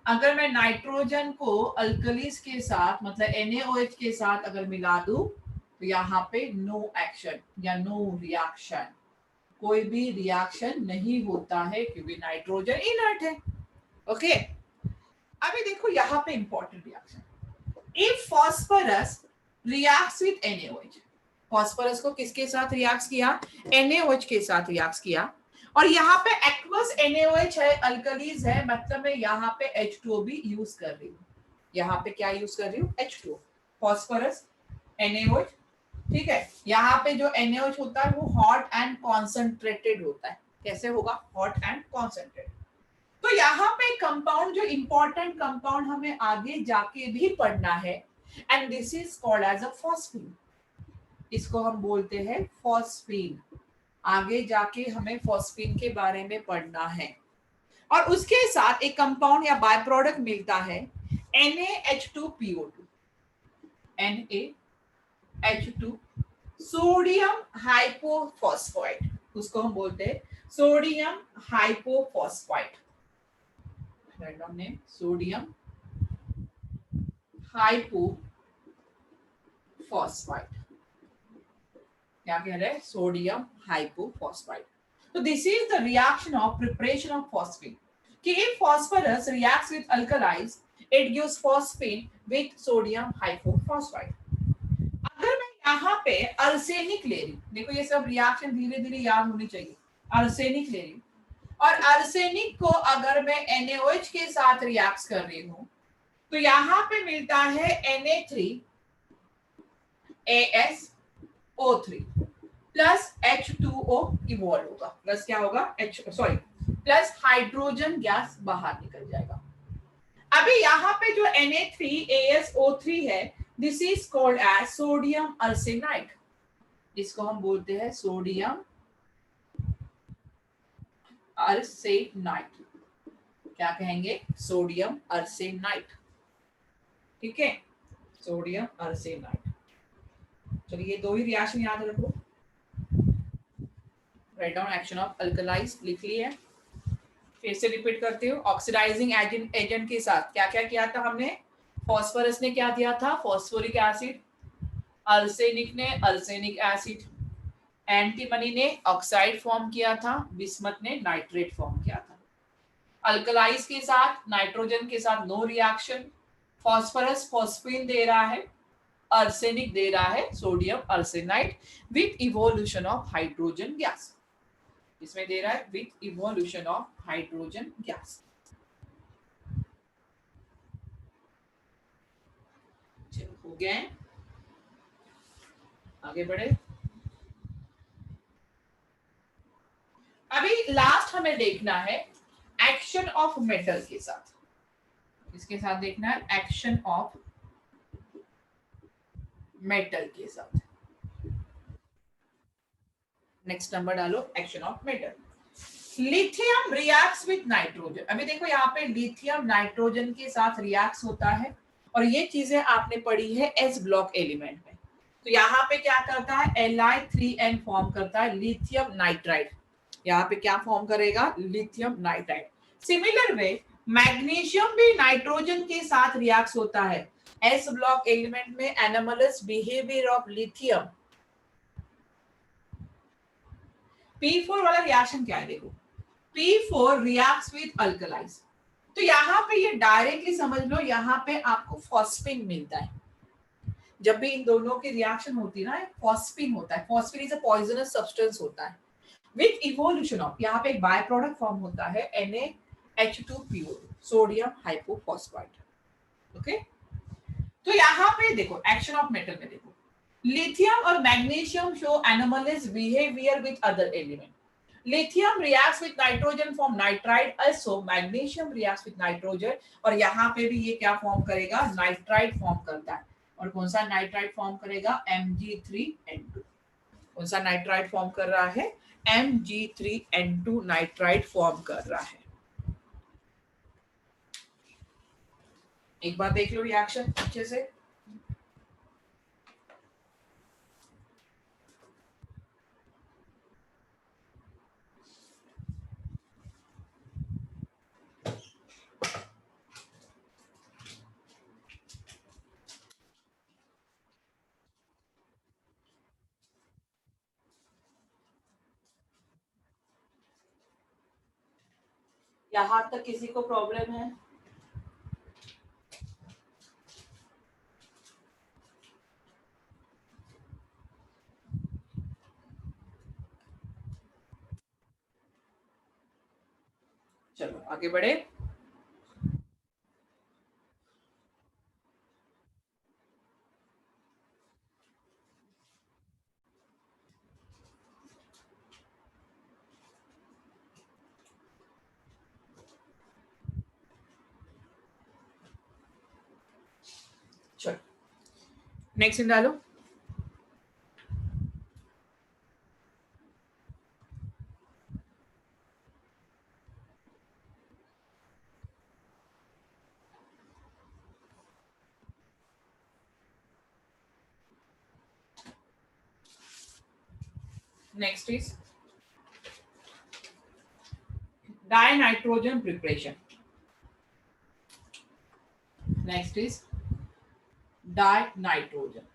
अगर मैं नाइट्रोजन को अल्कलीस के साथ मतलब NaOH के साथ अगर मिला दूं तो यहाँ पे नो एक्शन या नो रिएक्शन, कोई भी रिएक्शन नहीं होता है क्योंकि नाइट्रोजन इनर्ट है। ओके, अभी देखो यहाँ पे important reaction, if phosphorus reacts with NaOH, phosphorus को किसके साथ रिएक्ट किया? NaOH के साथ रिएक्ट किया, और यहाँ पे एक्वस NaOH है, अल्कलीज है, मतलब मैं यहाँ पे H2O भी यूज कर रही हूँ। यहाँ पे क्या यूज कर रही हूँ? H2O, फॉस्फोरस NaOH, ठीक है। यहाँ पे जो NaOH होता है वो हॉट एंड कॉन्सेंट्रेटेड होता है। कैसे होगा? Hot and concentrated. तो यहाँ पे कंपाउंड जो इंपॉर्टेंट कंपाउंड हमें आगे जाके भी पढ़ना है, and this is called as a phosphine, इसको हम बोलते हैं फॉस्फीन। आगे जाके हमें फॉस्फीन के बारे में पढ़ना है, और उसके साथ एक कंपाउंड या बाय प्रोडक्ट मिलता है NaH2PO2, NaH2, सोडियम हाइपोफॉस्फाइड, उसको हम बोलते हैं सोडियम हाइपोफॉस्फाइड, रैंडम नेम सोडियम हाइपोफॉस्फाइड। क्या कह रहे हैं? सोडियम हाइपोफॉस्फाइड। तो this is the reaction of preparation of phosphine, कि if phosphorus reacts with alkalis it gives phosphine with sodium hypophosphite। अगर मैं यहाँ पे अर्सेनिक ले रही हूँ, देखो ये सब रिएक्शन धीरे धीरे याद होनी चाहिए। अर्सेनिक ले रही हूँ, और अर्सेनिक को अगर मैं NaOH के साथ रिएक्ट कर रही हूँ तो यहाँ पे मिलता है Na3AsO3 प्लस H2O इवॉल्व होगा, प्लस क्या होगा? प्लस हाइड्रोजन गैस बाहर निकल जाएगा। अभी यहाँ पे जो Na3AsO3 है, this is called as sodium arsenide, इसको हम बोलते हैं सोडियम आर्सेनाइड। क्या कहेंगे? सोडियम आर्सेनाइड, ठीक है, सोडियम आर्सेनाइड। चलिए दो ही रिएक्शन याद रखो। राइट डाउन एक्शन ऑफ अल्कलाइज, लिख लिए, फिर से रिपीट करते हो। ऑक्सीडाइजिंग एजेंट के साथ क्या क्या किया था हमने? फॉस्फोरस ने क्या दिया था? फॉस्फोरिक एसिड, आर्सेनिक ने आर्सेनिक एसिड, एंटीमनी ने ऑक्साइड फॉर्म किया था, बिस्मथ ने नाइट्रेट फॉर्म किया था। अल्कलाइज के साथ नाइट्रोजन के साथ नो रिएक्शन, फॉस्फोरस फॉस्फीन दे रहा है, आर्सेनिक दे रहा है sodium arsenide with evolution of hydrogen gas, इसमें दे रहा है with evolution of hydrogen gas. चलो हो गए, आगे बढ़े। अभी लास्ट हमें देखना है एक्शन ऑफ मेटल के साथ, इसके साथ देखना है एक्शन ऑफ मेटल के साथ। नेक्स्ट नंबर डालो, action of metal. Lithium reacts with nitrogen. अभी देखो यहाँ पे लिथियम नाइट्रोजन के साथ रिएक्ट्स होता है, और ये चीजें आपने पढ़ी है एस ब्लॉक एलिमेंट में। तो यहाँ पे क्या करता है? Li3N फॉर्म करता है लिथियम नाइट्राइड, यहाँ पे क्या फॉर्म करेगा? Lithium nitride. Similar way magnesium भी नाइट्रोजन के साथ रिएक्ट होता है एस ब्लॉक एलिमेंट में। Anomalous behaviour of lithium. P4 वाला रिएक्शन क्या है? देखो P4 रिएक्ट्स विद अल्कलाइज, तो यहाँ पे ये डायरेक्टली समझ लो, यहाँ पे आपको फॉस्फीन मिलता है। जब भी इन दोनों की रिएक्शन होती है ना, फॉस्फीन होता है। Phosphine is a poisonous substance होता है विथ इवोल्यूशन ऑफ, यहाँ पे एक बाय प्रोडक्ट फॉर्म होता है NaH2PO2, सोडियम हाइपोफॉस्फाइड। ओके, तो यहाँ पे देखो एक्शन ऑफ मेटल में देखो, Lithium or magnesium show anomalous behavior with other element. Lithium reacts with nitrogen form nitride, also magnesium reacts with nitrogen, और यहाँ पे भी ये क्या फॉर्म करेगा, नाइट्राइड फॉर्म करता है। और कौन सा नाइट्राइड फॉर्म करेगा, Mg3N2। कौन सा नाइट्राइड फॉर्म कर रहा है, Mg3N2 नाइट्राइड फॉर्म कर रहा है। एक बार देख लो रिएक्शन अच्छे से। यहाँ तक किसी को प्रॉब्लम है? चलो आगे बढ़े। चलो नेक्स्ट डालो। Next is dinitrogen preparation. Next is dinitrogen.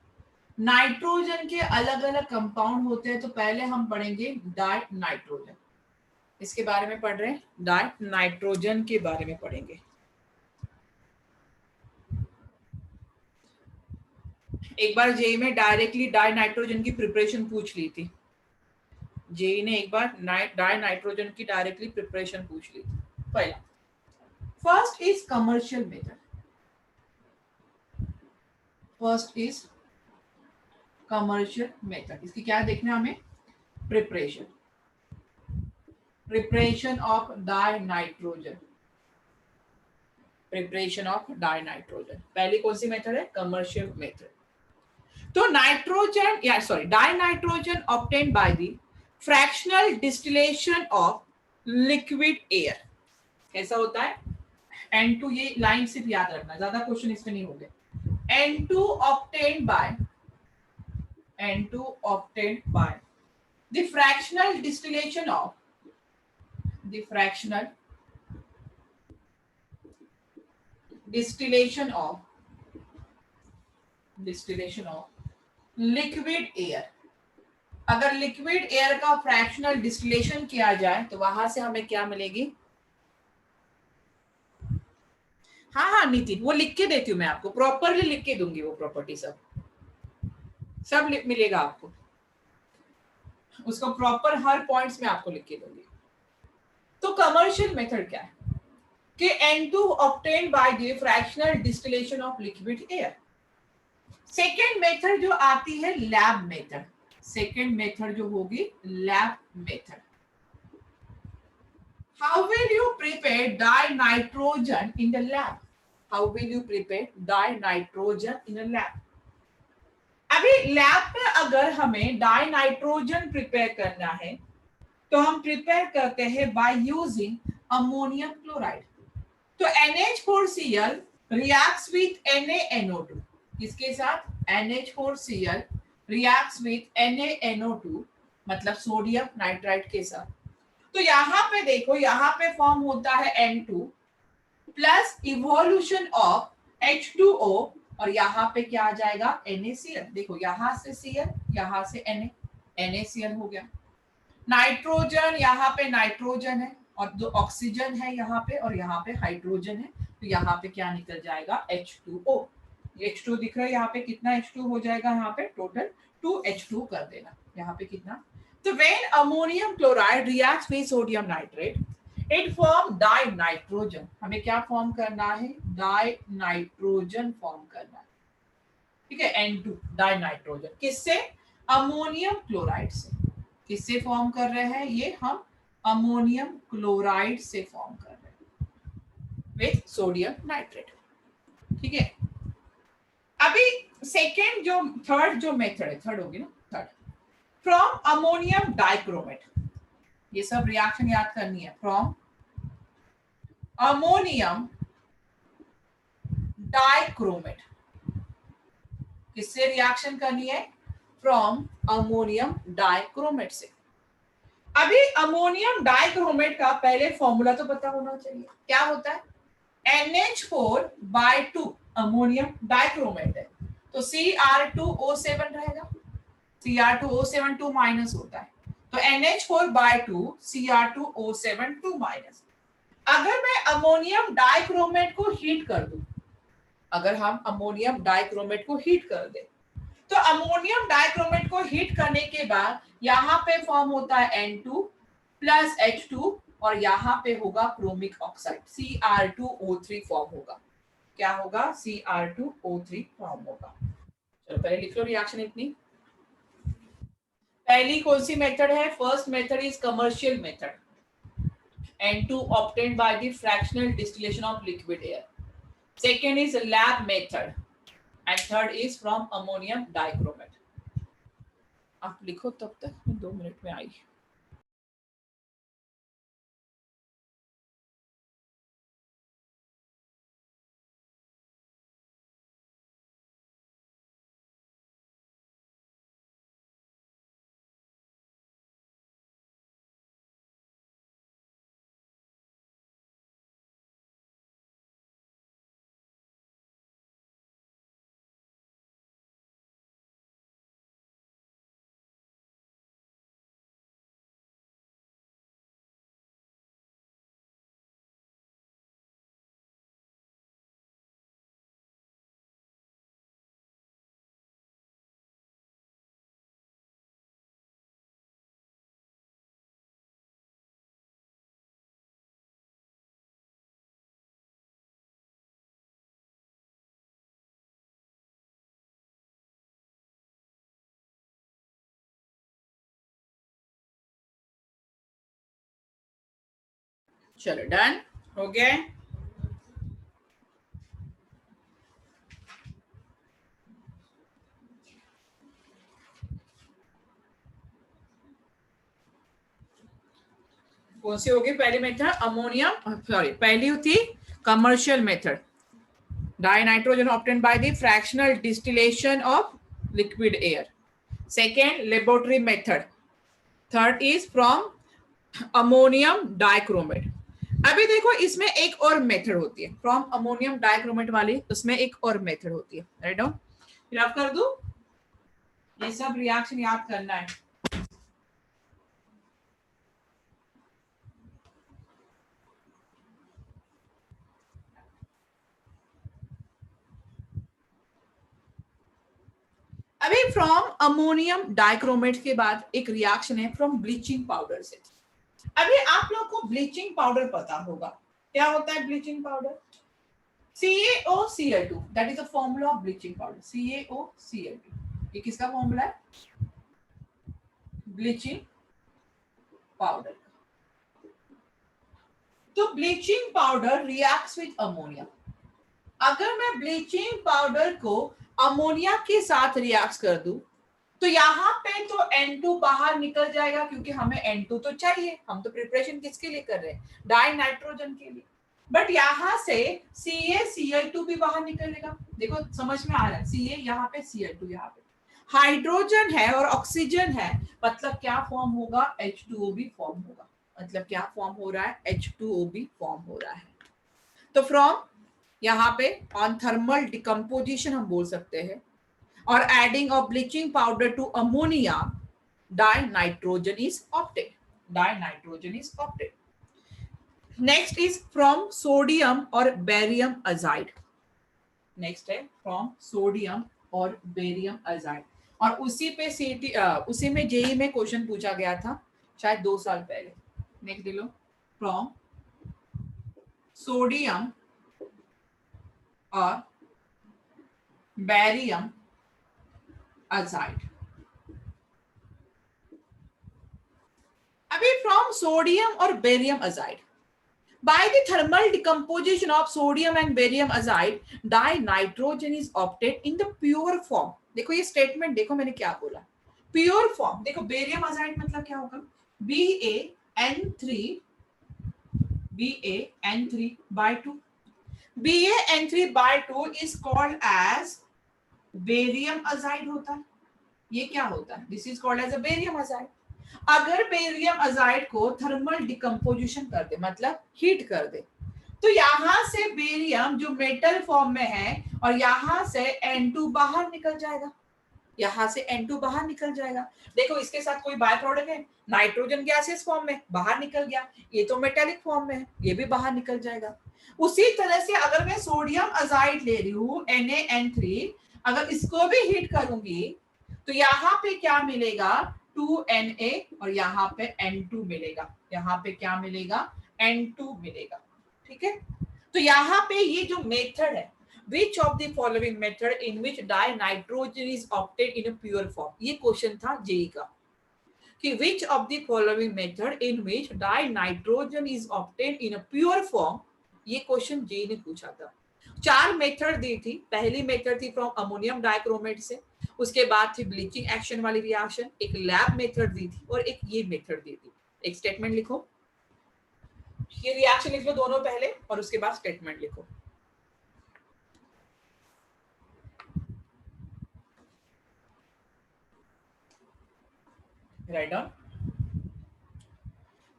Nitrogen के अलग अलग कंपाउंड होते हैं, तो पहले हम पढ़ेंगे डाइनाइट्रोजन। इसके बारे में पढ़ रहे हैं, डाइनाइट्रोजन के बारे में पढ़ेंगे। एक बार जेई में डायरेक्टली डाइनाइट्रोजन की प्रिपरेशन पूछ ली थी। जेई ने एक बार डाइनाइट्रोजन की डायरेक्टली प्रिपरेशन पूछ ली थी। पहला, first is commercial method. First is commercial method. इसकी क्या देखना हमें, preparation. Preparation of dinitrogen. Preparation of dinitrogen पहली कौन सी मेथड है, कमर्शियल मेथड। तो नाइट्रोजन या sorry dinitrogen obtained by the fractional distillation of liquid air. कैसा होता है, N2, ये लाइन सिर्फ याद रखना, ज्यादा क्वेश्चन इसमें नहीं होंगे। N2 obtained by the fractional distillation of liquid air. अगर लिक्विड एयर का फ्रैक्शनल डिस्टिलेशन किया जाए तो वहां से हमें क्या मिलेगी। हाँ नितिन, वो लिख के देती हूँ मैं आपको, प्रॉपरली लिख के दूंगी वो प्रॉपर्टी, सब मिलेगा आपको, उसको प्रॉपर हर पॉइंट्स में आपको लिख के दूंगी। तो कमर्शियल मेथड क्या है कि N2 obtained by the fractional distillation of liquid air। Second method जो आती है लैब मेथड। सेकेंड मेथड जो होगी lab method. How will you prepare dinitrogen in the lab? How will you prepare dinitrogen in a lab? अभी lab में अगर हमें dinitrogen prepare करना है तो हम प्रिपेयर करते हैं बाय यूजिंग अमोनियम क्लोराइड। तो NH4Cl reacts with NaNO2। किसके साथ, NH4Cl reacts with NaNO2 मतलब सोडियम नाइट्राइड के साथ। तो यहाँ पे देखो, यहाँ पे फॉर्म होता है N2 plus evolution of H2O, और यहाँ पे क्या आ जाएगा NaCl। देखो यहाँ से Cl, यहाँ से NaCl हो गया। नाइट्रोजन, यहाँ पे नाइट्रोजन है और जो ऑक्सीजन है यहाँ पे, और यहाँ पे हाइड्रोजन है, तो यहाँ पे क्या निकल जाएगा H2O। H2 दिख रहा है यहाँ पे, कितना H2 हो जाएगा, यहाँ पे टोटल 2H2 कर देना। यहाँ पे कितना, तो when ammonium chloride reacts with sodium nitrate it form dinitrogen. हमें क्या फॉर्म करना है, डाइनाइट्रोजन फॉर्म करना है। ठीक है, N2 डाई नाइट्रोजन, किससे? अमोनियम क्लोराइड से। किससे फॉर्म कर रहे हैं ये? हम अमोनियम क्लोराइड से फॉर्म कर रहे हैं विथ सोडियम नाइट्रेट। ठीक है, अभी सेकेंड जो थर्ड जो मेथड है, थर्ड होगी ना, थर्ड, फ्रॉम अमोनियम डाइक्रोमेट। ये सब रिएक्शन याद करनी है। फ्रॉम अमोनियम डाइक्रोमेट, किससे रिएक्शन करनी है? फ्रॉम अमोनियम डाइक्रोमेट से। अभी अमोनियम डाइक्रोमेट का पहले फॉर्मूला तो पता होना चाहिए, क्या होता है? NH4/2 अमोनियम डाइक्रोमेट है, तो Cr2O7 रहेगा। Cr2O7 2 माइनस होता है, तो NH4/2 Cr2O7 2 माइनस। अगर मैं अमोनियम डाइक्रोमेट को हीट कर दूं, अगर हम अमोनियम डाइक्रोमेट को हीट कर दें, तो अमोनियम डाइक्रोमेट को हीट करने के बाद यहाँ पे फॉर्म होता है N2 प्लस H2 और यहाँ पे होगा क्रोमिक ऑक्साइड Cr2O3 फॉर्म होगा। क्या होगा? Cr2O3 फॉर्म होगा। चलो पहले लिख लो रिएक्शन इतनी। पहली कौन सी मेथड है? First method is commercial method, N2 obtained by the fractional distillation of liquid air. Second is lab method and third is from ammonium dichromate. आप लिखो तब तक, 2 मिनट में आई। चलो डन हो गया। कौन सी होगी पहली मेथड? अमोनियम, सॉरी पहली थी commercial method, dinitrogen obtained by the fractional distillation of liquid air. Second laboratory method, third is from ammonium dichromate. अभी देखो इसमें एक और मेथड होती है फ्रॉम अमोनियम डाइक्रोमेट वाली, उसमें एक और मेथड होती है। राइट डाउन, फिर कर दूं, ये सब रिएक्शन याद करना है। अभी फ्रॉम अमोनियम डाइक्रोमेट के बाद एक रिएक्शन है फ्रॉम ब्लीचिंग पाउडर से। अभी आप लोग को ब्लीचिंग पाउडर पता होगा, क्या होता है bleaching powder? CaOCl2, that is the formula of bleaching powder, CaOCl2। ये किसका फॉर्मूला है? Bleaching powder. तो bleaching powder reacts with ammonia. अगर मैं ब्लीचिंग पाउडर को अमोनिया के साथ रिएक्ट कर दूं, तो यहाँ पे तो N2 बाहर निकल जाएगा, क्योंकि हमें N2 तो चाहिए, हम तो प्रिपरेशन किसके लिए कर रहे हैं? डाई नाइट्रोजन के लिए। बट यहाँ से CaCl2 भी बाहर निकलेगा। देखो समझ में आ रहा है? Ca यहाँ पे, Cl2 यहाँ पे, हाइड्रोजन है और ऑक्सीजन है, मतलब क्या फॉर्म होगा? H2O भी फॉर्म होगा। मतलब क्या फॉर्म हो रहा है? H2O भी फॉर्म हो रहा है। तो फ्रॉम यहाँ पे ऑन थर्मल डिकम्पोजिशन हम बोल सकते हैं, or adding of bleaching powder to ammonia, dinitrogen is obtained. Dinitrogen is obtained. Next is from sodium or barium azide. Next है from sodium और barium azide. और उसी पे उसी में जेई में क्वेश्चन पूछा गया था शायद 2 साल पहले। नेक्स्ट लो, from sodium और barium अजाइड। अभी फ्रॉम सोडियम और barium azide, by the thermal decomposition of sodium and barium azide, dinitrogen is obtained in the pure form। देखो ये स्टेटमेंट देखो मैंने क्या बोला, प्योर फॉर्म। देखो बेरियम अजाइड मतलब क्या होगा, BaN3 BaN3/2, BaN3/2 is called as barium azide होता है। ये क्या होता है, this is called as a barium azide. अगर बेरियम अजाइड को थर्मल डिकम्पोजिशन कर दे, मतलब हीट कर दे, तो यहां से बेरियम जो मेटल फॉर्म में है और यहां से N2 बाहर निकल जाएगा, यहां से N2 बाहर निकल जाएगा। देखो इसके साथ कोई बाय प्रोडक्ट है, नाइट्रोजन गैसेस फॉर्म में बाहर निकल गया, ये तो मेटेलिक फॉर्म में है, ये भी बाहर निकल जाएगा। उसी तरह से अगर मैं सोडियम अजाइड ले रही हूँ NaN3, अगर इसको भी हीट करूंगी तो यहाँ पे क्या मिलेगा, 2Na और यहाँ पे N2 मिलेगा, यहाँ पे क्या मिलेगा, N2 मिलेगा। ठीक है, तो यहाँ पे ये जो मेथड है, which of the following method in which dinitrogen is obtained in a pure form, ये क्वेश्चन था जेई का कि which of the following method in which dinitrogen is obtained in a pure form, ये question JEE ने पूछा था। 4 method दी थी। पहली मेथड थी फ्रॉम अमोनियम डाइक्रोमेट से, उसके बाद थी ब्लीचिंग एक्शन वाली रिएक्शन, एक लैब मेथड दी थी और एक ये मेथड दी थी। एक स्टेटमेंट लिखो, ये रिएक्शन लिख लो दोनों पहले और उसके बाद स्टेटमेंट लिखो। write down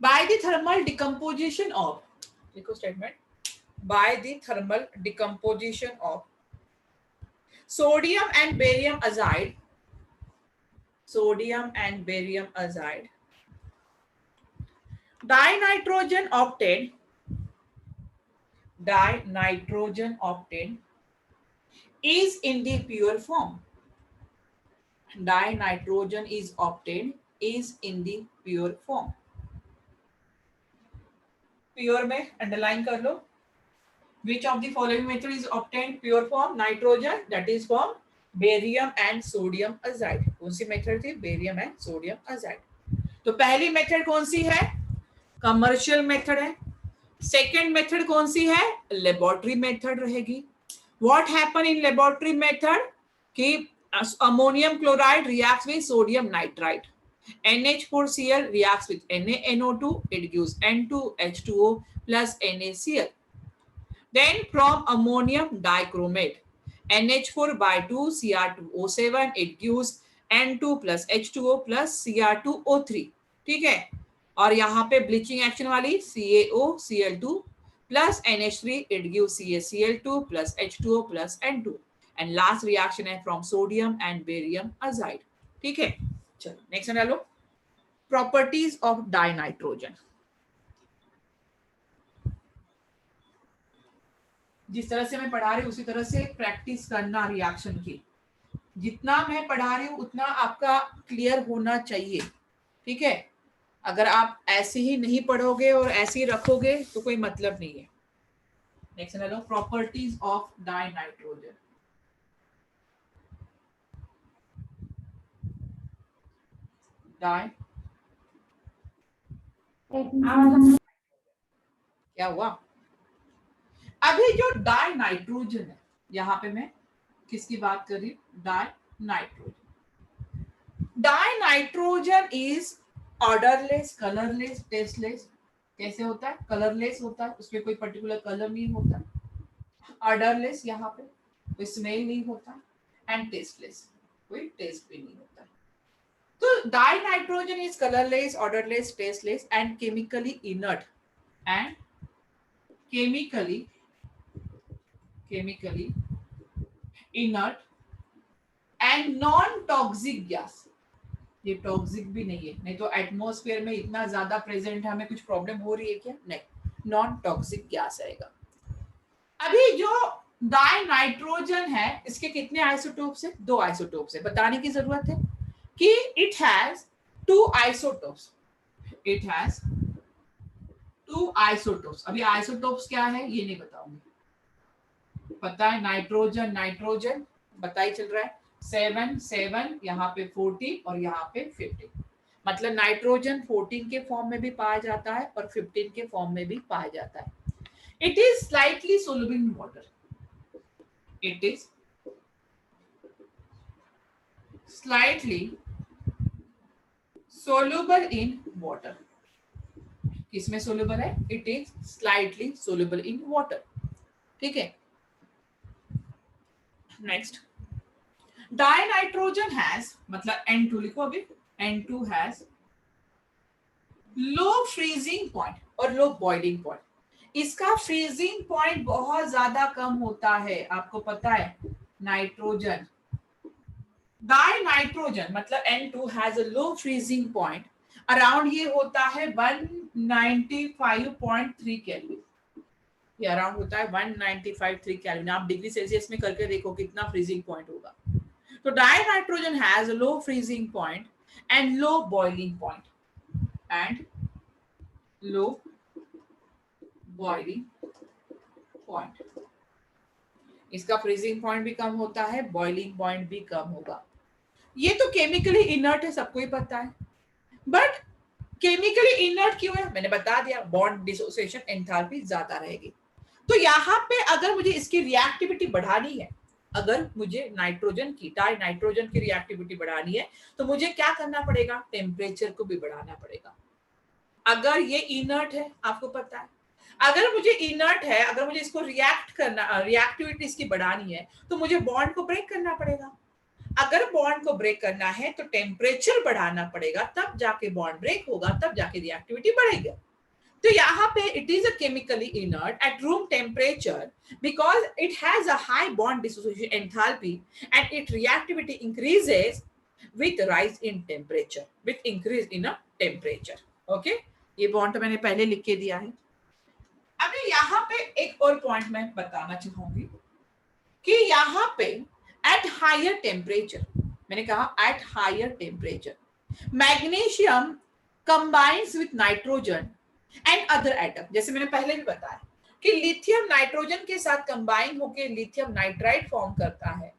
by the thermal decomposition of, लिखो statement, by the thermal decomposition of sodium and barium azide, sodium and barium azide, dinitrogen obtained, dinitrogen obtained is in the pure form, dinitrogen is obtained is in the pure form। Pure में underline कर लो, which of the following method is obtained pure form, nitrogen, that is from barium and sodium azide। कौन सी method थी, barium and sodium azide. तो पहली method कौन सी है, कमर्शियल मेथड है। सेकेंड मेथड कौन सी है, लेबोरेटरी मेथड रहेगी। What happen in laboratory method कि ammonium chloride reacts with sodium nitrite, NH4Cl reacts with NaNO2, it gives N2H2O plus NaCl। Then from ammonium dichromate, NH4/2 Cr2O7, it gives N2 plus H2O plus Cr2O3। ठीक है, और यहाँ पे bleaching action वाली CaOCl2 plus NH3, it gives CaCl2 plus H2O plus N2। And last reaction है from sodium and barium azide. ठीक है, चलो नेक्स्ट डालो, प्रॉपर्टीज ऑफ डाइनाइट्रोजन। जिस तरह से मैं पढ़ा रही हूँ उसी तरह से प्रैक्टिस करना रिएक्शन की, जितना मैं पढ़ा रही हूँ उतना आपका क्लियर होना चाहिए। ठीक है, अगर आप ऐसे ही नहीं पढ़ोगे और ऐसे ही रखोगे तो कोई मतलब नहीं है। नेक्स्ट डालो, प्रॉपर्टीज ऑफ डाइनाइट्रोजन। डाई क्या हुआ, अभी जो डाई नाइट्रोजन है, यहां पे मैं किसकी बात कर रही हूं, die nitrogen. Die nitrogen is odourless, colourless, tasteless. कैसे होता है, कलरलेस होता है, उसमें कोई पर्टिकुलर कलर नहीं होता। ऑर्डरलेस, यहाँ पे कोई स्मेल नहीं होता, एंड टेस्टलेस, कोई टेस्ट भी नहीं होता। तो die nitrogen is colourless, odourless, tasteless and chemically inert and chemically inert and non-toxic gas। ये टॉक्सिक भी नहीं है, नहीं तो एटमॉस्फेयर में इतना ज्यादा प्रेजेंट है, हमें कुछ प्रॉब्लम हो रही है क्या, नहीं, नॉन टॉक्सिक गैस आएगा। अभी जो डाई नाइट्रोजन है इसके कितने आइसोटोप्स है, 2 आइसोटोप्स है। बताने की जरूरत है कि it has 2 isotopes, it has 2 isotopes. अभी आइसोटोप्स क्या है ये नहीं बताऊंगी, पता है, नाइट्रोजन नाइट्रोजन पता ही चल रहा है, 7 7, यहाँ पे 14 और यहाँ पे 15। मतलब नाइट्रोजन 14 के फॉर्म में भी पाया जाता है और 15 के फॉर्म में भी पाया जाता है। It is slightly soluble in water. It is slightly soluble in water. किसमें सोल्युबल है? It is slightly soluble in water. ठीक है, नेक्स्ट, डाइनाइट्रोजन हैज, मतलब N2 लिखो अभी, N2 has low freezing point और लो बॉइलिंग पॉइंट। इसका freezing point बहुत ज्यादा कम होता है, आपको पता है। नाइट्रोजन, डाइनाइट्रोजन मतलब N2 has a low freezing point, around ये होता है 195.3 केल्विन। ये अराउंड होता है 195.3 केल्विन। आप डिग्री सेल्सियस में करके देखो कितना फ्रीजिंग पॉइंट होगा। तो dinitrogen has low freezing point and low boiling point and low boiling point. इसका फ्रीजिंग पॉइंट भी कम होता है, बॉइलिंग पॉइंट भी कम होगा। ये तो केमिकली इनर्ट है, सबको ही पता है। बट केमिकली इनर्ट क्यों है? मैंने बता दिया, बॉन्ड डिसोसिएशन एंथैल्पी ज्यादा रहेगी। तो यहाँ पे अगर मुझे इसकी रिएक्टिविटी बढ़ानी है, अगर मुझे नाइट्रोजन की, नाइट्रोजन की रिएक्टिविटी बढ़ानी है, तो मुझे क्या करना पड़ेगा? टेम्परेचर को भी बढ़ाना पड़ेगा। अगर ये इनर्ट है, आपको पता है, अगर मुझे इनर्ट है, अगर मुझे इसको रिएक्ट करना, रिएक्टिविटी इसकी बढ़ानी है, तो मुझे बॉन्ड को ब्रेक करना पड़ेगा। अगर बॉन्ड को ब्रेक करना है तो टेम्परेचर बढ़ाना पड़ेगा, तब जाके बॉन्ड ब्रेक होगा, तब जाके रिएक्टिविटी बढ़ेगी। तो यहाँ पे it is a chemically inert at room temperature because it has a high bond dissociation enthalpy and it reactivity increases with rise in temperature, with increase in a temperature. Okay, ये point तो मैंने पहले लिख के दिया है। अभी यहाँ पे एक और पॉइंट मैं बताना चाहूंगी कि यहाँ पे एट हायर टेम्परेचर, मैंने कहा at higher temperature, magnesium combines with nitrogen and other atom. जैसे मैंने पहले भी बताया कि लिथियम नाइट्रोजन के साथ कंबाइन होकर लिथियम नाइट्राइड फॉर्म करता है।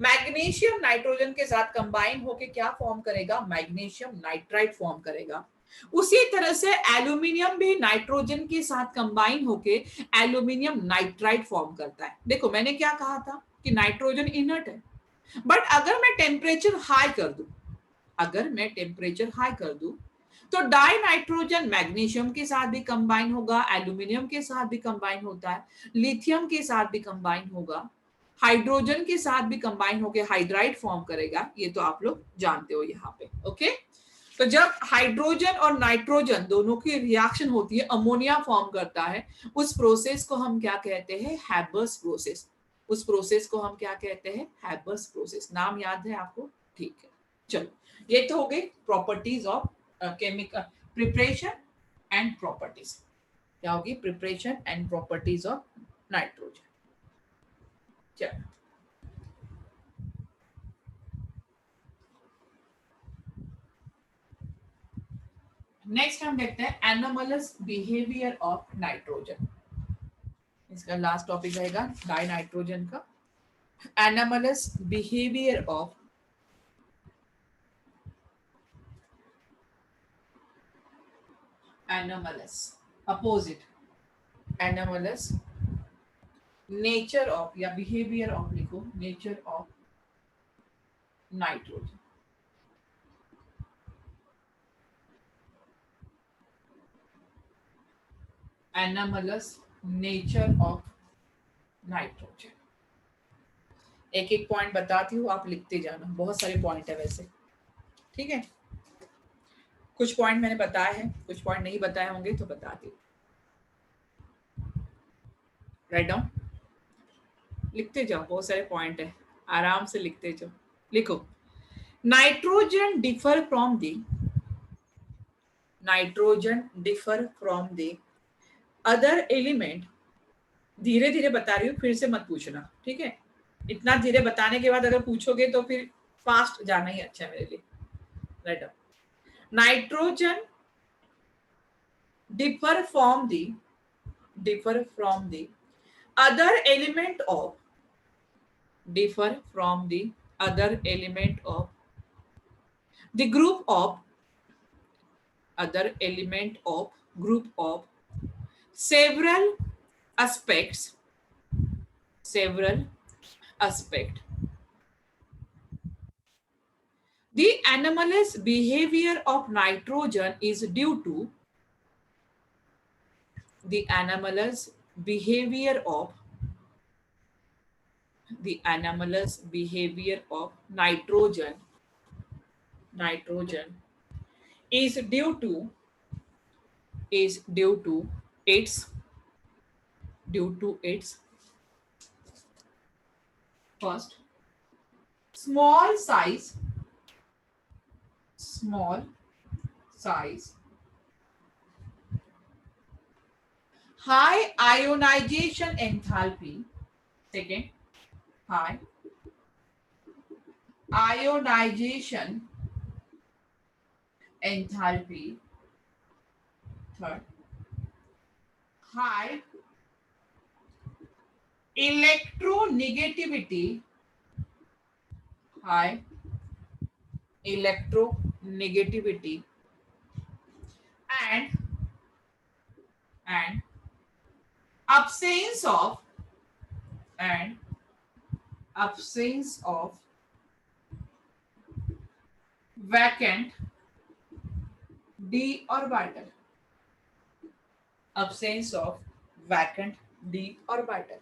मैग्नीशियम नाइट्रोजन के साथ कंबाइन होकर क्या फॉर्म करेगा? मैग्नीशियम नाइट्राइड फॉर्म करेगा। उसी तरह से एल्यूमिनियम भी नाइट्रोजन के साथ कंबाइन होके एल्यूमिनियम नाइट्राइड फॉर्म करता है। देखो मैंने क्या कहा था कि नाइट्रोजन इनर्ट है, बट अगर मैं टेम्परेचर हाई कर दूं, अगर मैं टेम्परेचर हाई कर दूं, तो डाई नाइट्रोजन मैग्नीशियम के साथ भी कंबाइन होगा, एल्यूमिनियम के साथ भी कंबाइन होता है, लिथियम के साथ भी कंबाइन होगा, हाइड्रोजन के साथ भी कंबाइन होकर हाइड्राइड फॉर्म करेगा। ये तो आप लोग जानते हो यहाँ पे। ओके, तो जब हाइड्रोजन और नाइट्रोजन दोनों की रिएक्शन होती है, अमोनिया फॉर्म करता है, उस प्रोसेस को हम क्या कहते हैं? Haber's process. उस प्रोसेस को हम क्या कहते हैं? Haber's process. नाम याद है आपको? ठीक है, चलो, ये तो हो गई properties of chemical preparation and properties. क्या होगी? Preparation and properties of nitrogen. चलो, नेक्स्ट हम देखते हैं एनोमलस बिहेवियर ऑफ नाइट्रोजन। इसका लास्ट टॉपिक रहेगा डाई नाइट्रोजन का, anomalous behaviour of anomalous, opposite, anomalous nature of या बिहेवियर ऑफ, लिखो nature of nitrogen. Anomalous nature of nitrogen. एक एक पॉइंट बताती हूँ, आप लिखते जाना, बहुत सारे पॉइंट है वैसे। ठीक है, कुछ पॉइंट मैंने बताए हैं, कुछ पॉइंट नहीं बताए होंगे तो बताती हूँ। राइट डाउन, लिखते जाओ, बहुत सारे पॉइंट है, आराम से लिखते जाओ। लिखो, nitrogen differ from the, nitrogen differ from the other element. धीरे धीरे बता रही हूँ, फिर से मत पूछना, ठीक है? इतना धीरे बताने के बाद अगर पूछोगे तो फिर फास्ट जाना ही अच्छा है मेरे लिए। Write down, nitrogen differ from the other element of differ from the other element of the group of other element of group of several aspects several aspect. The anomalous behavior of nitrogen is due to the anomalous behavior of the anomalous behavior of nitrogen is due to its first small size small size high ionization enthalpy. Second, high ionization enthalpy. Third, high electronegativity. High electronegativity and and absence of and absence of vacant d orbital. Absence of vacant d orbital.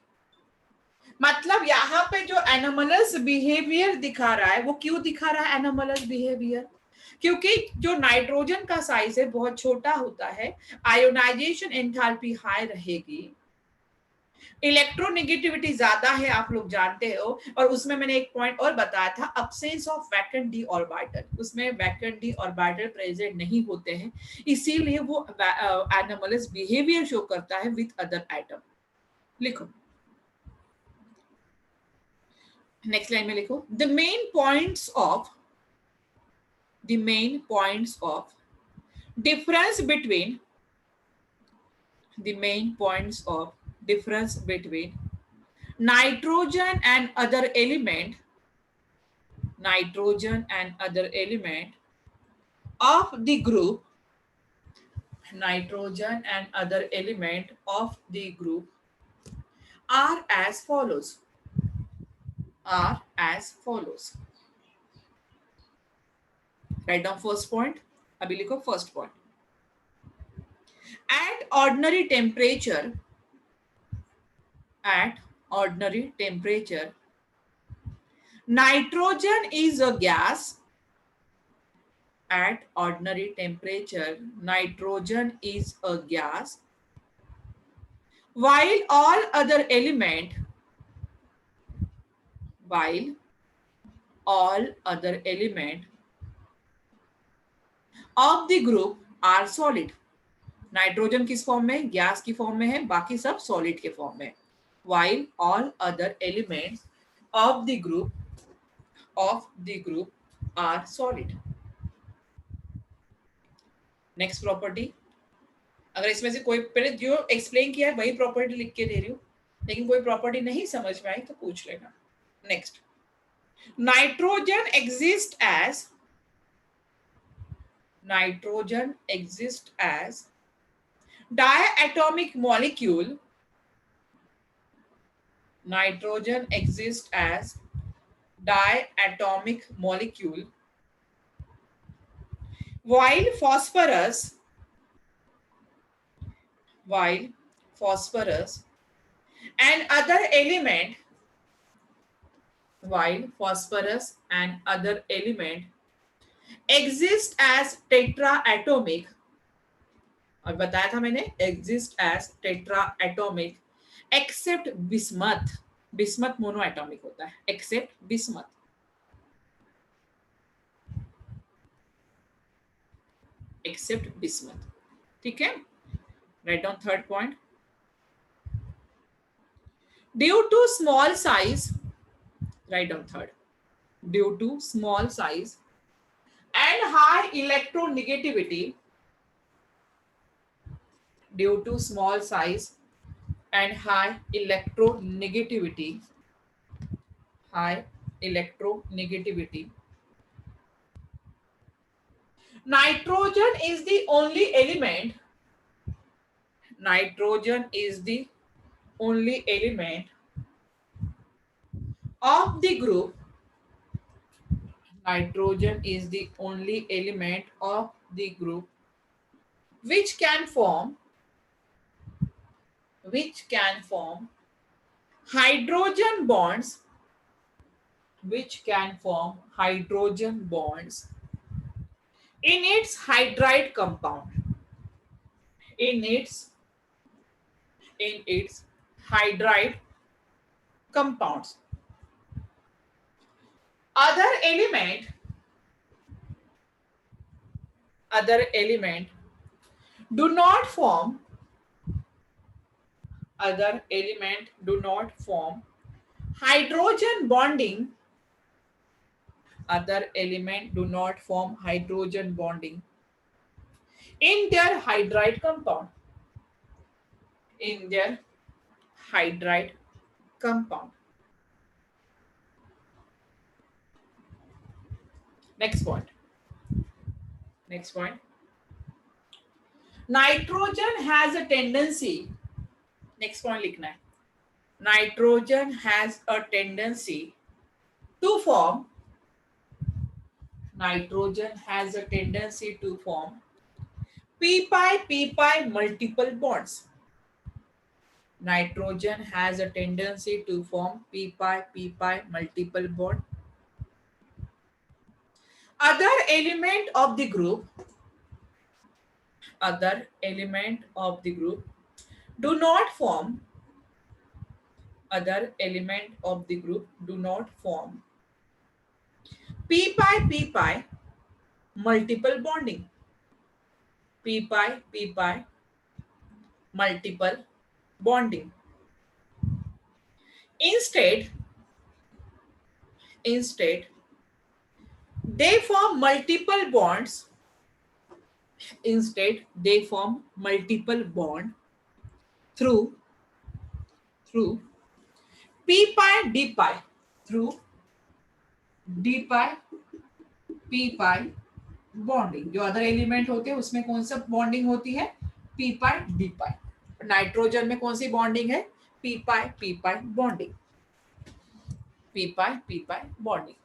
मतलब यहाँ पे जो anomalous behaviour दिखा रहा है वो क्यों दिखा रहा है एनोमलस बिहेवियर? क्योंकि जो नाइट्रोजन का साइज है बहुत छोटा होता है, आयोनाइजेशन एंथैल्पी हाई रहेगी, इलेक्ट्रोनेगेटिविटी ज्यादा है, आप लोग जानते हो, और उसमें मैंने एक पॉइंट और बताया था, absence of vacant D orbital, उसमें वैकेंट डी ऑर्बिटल प्रेजेंट नहीं होते हैं, इसीलिए वो एनोमलस बिहेवियर शो करता है विद अदर एटम. लिखो नेक्स्ट लाइन में, लिखो the main points of difference between nitrogen and other element of the group are as follows. Write down first point. अभी लिखो first point. At ordinary temperature, nitrogen is a gas. At ordinary temperature, nitrogen is a gas, while all other element of the group are solid. Nitrogen किस form में? Gas की form में है, बाकी सब solid के फॉर्म में. while all other elements of the group are solid. Next property, अगर इसमें से कोई, पहले जो एक्सप्लेन किया है वही प्रॉपर्टी लिख के दे रही हूँ, लेकिन कोई प्रॉपर्टी नहीं समझ में आई तो पूछ लेना. Next, nitrogen exist as diatomic molecule. Nitrogen exists as diatomic molecule, while phosphorus and other element exist as tetraatomic. और बताया था मैंने, exist as tetraatomic except bismuth monoatomic होता है, except bismuth. ठीक है. Right down third point. Due to small size, right down third, due to small size and high electronegativity, due to small size and high electronegativity, electronegativity. Nitrogen is the only element. Nitrogen is the only element of the group. Nitrogen is the only element of the group which can form hydrogen bonds, which can form hydrogen bonds in its hydride compound, in its hydride compounds. Other element do not form hydrogen bonding. Other element do not form hydrogen bonding in their hydride compound, in their hydride compound. Next point. Nitrogen has a tendency. Next point लिखना है. Nitrogen has a tendency to form. Nitrogen has a tendency to form p-pi multiple bonds. Nitrogen has a tendency to form p-pi multiple bond. Other element of the group do not form p-pi multiple bonding. P-pi multiple bonding. Instead, they form multiple bonds. Instead, they form multiple bond through p-pi d-pi, through d-pi p-pi bonding. जो other element होते हैं उसमें कौन सा bonding होती है? p-pi d-pi. Nitrogen में कौन सी बॉन्डिंग है? p-pi bonding. p-pi bonding.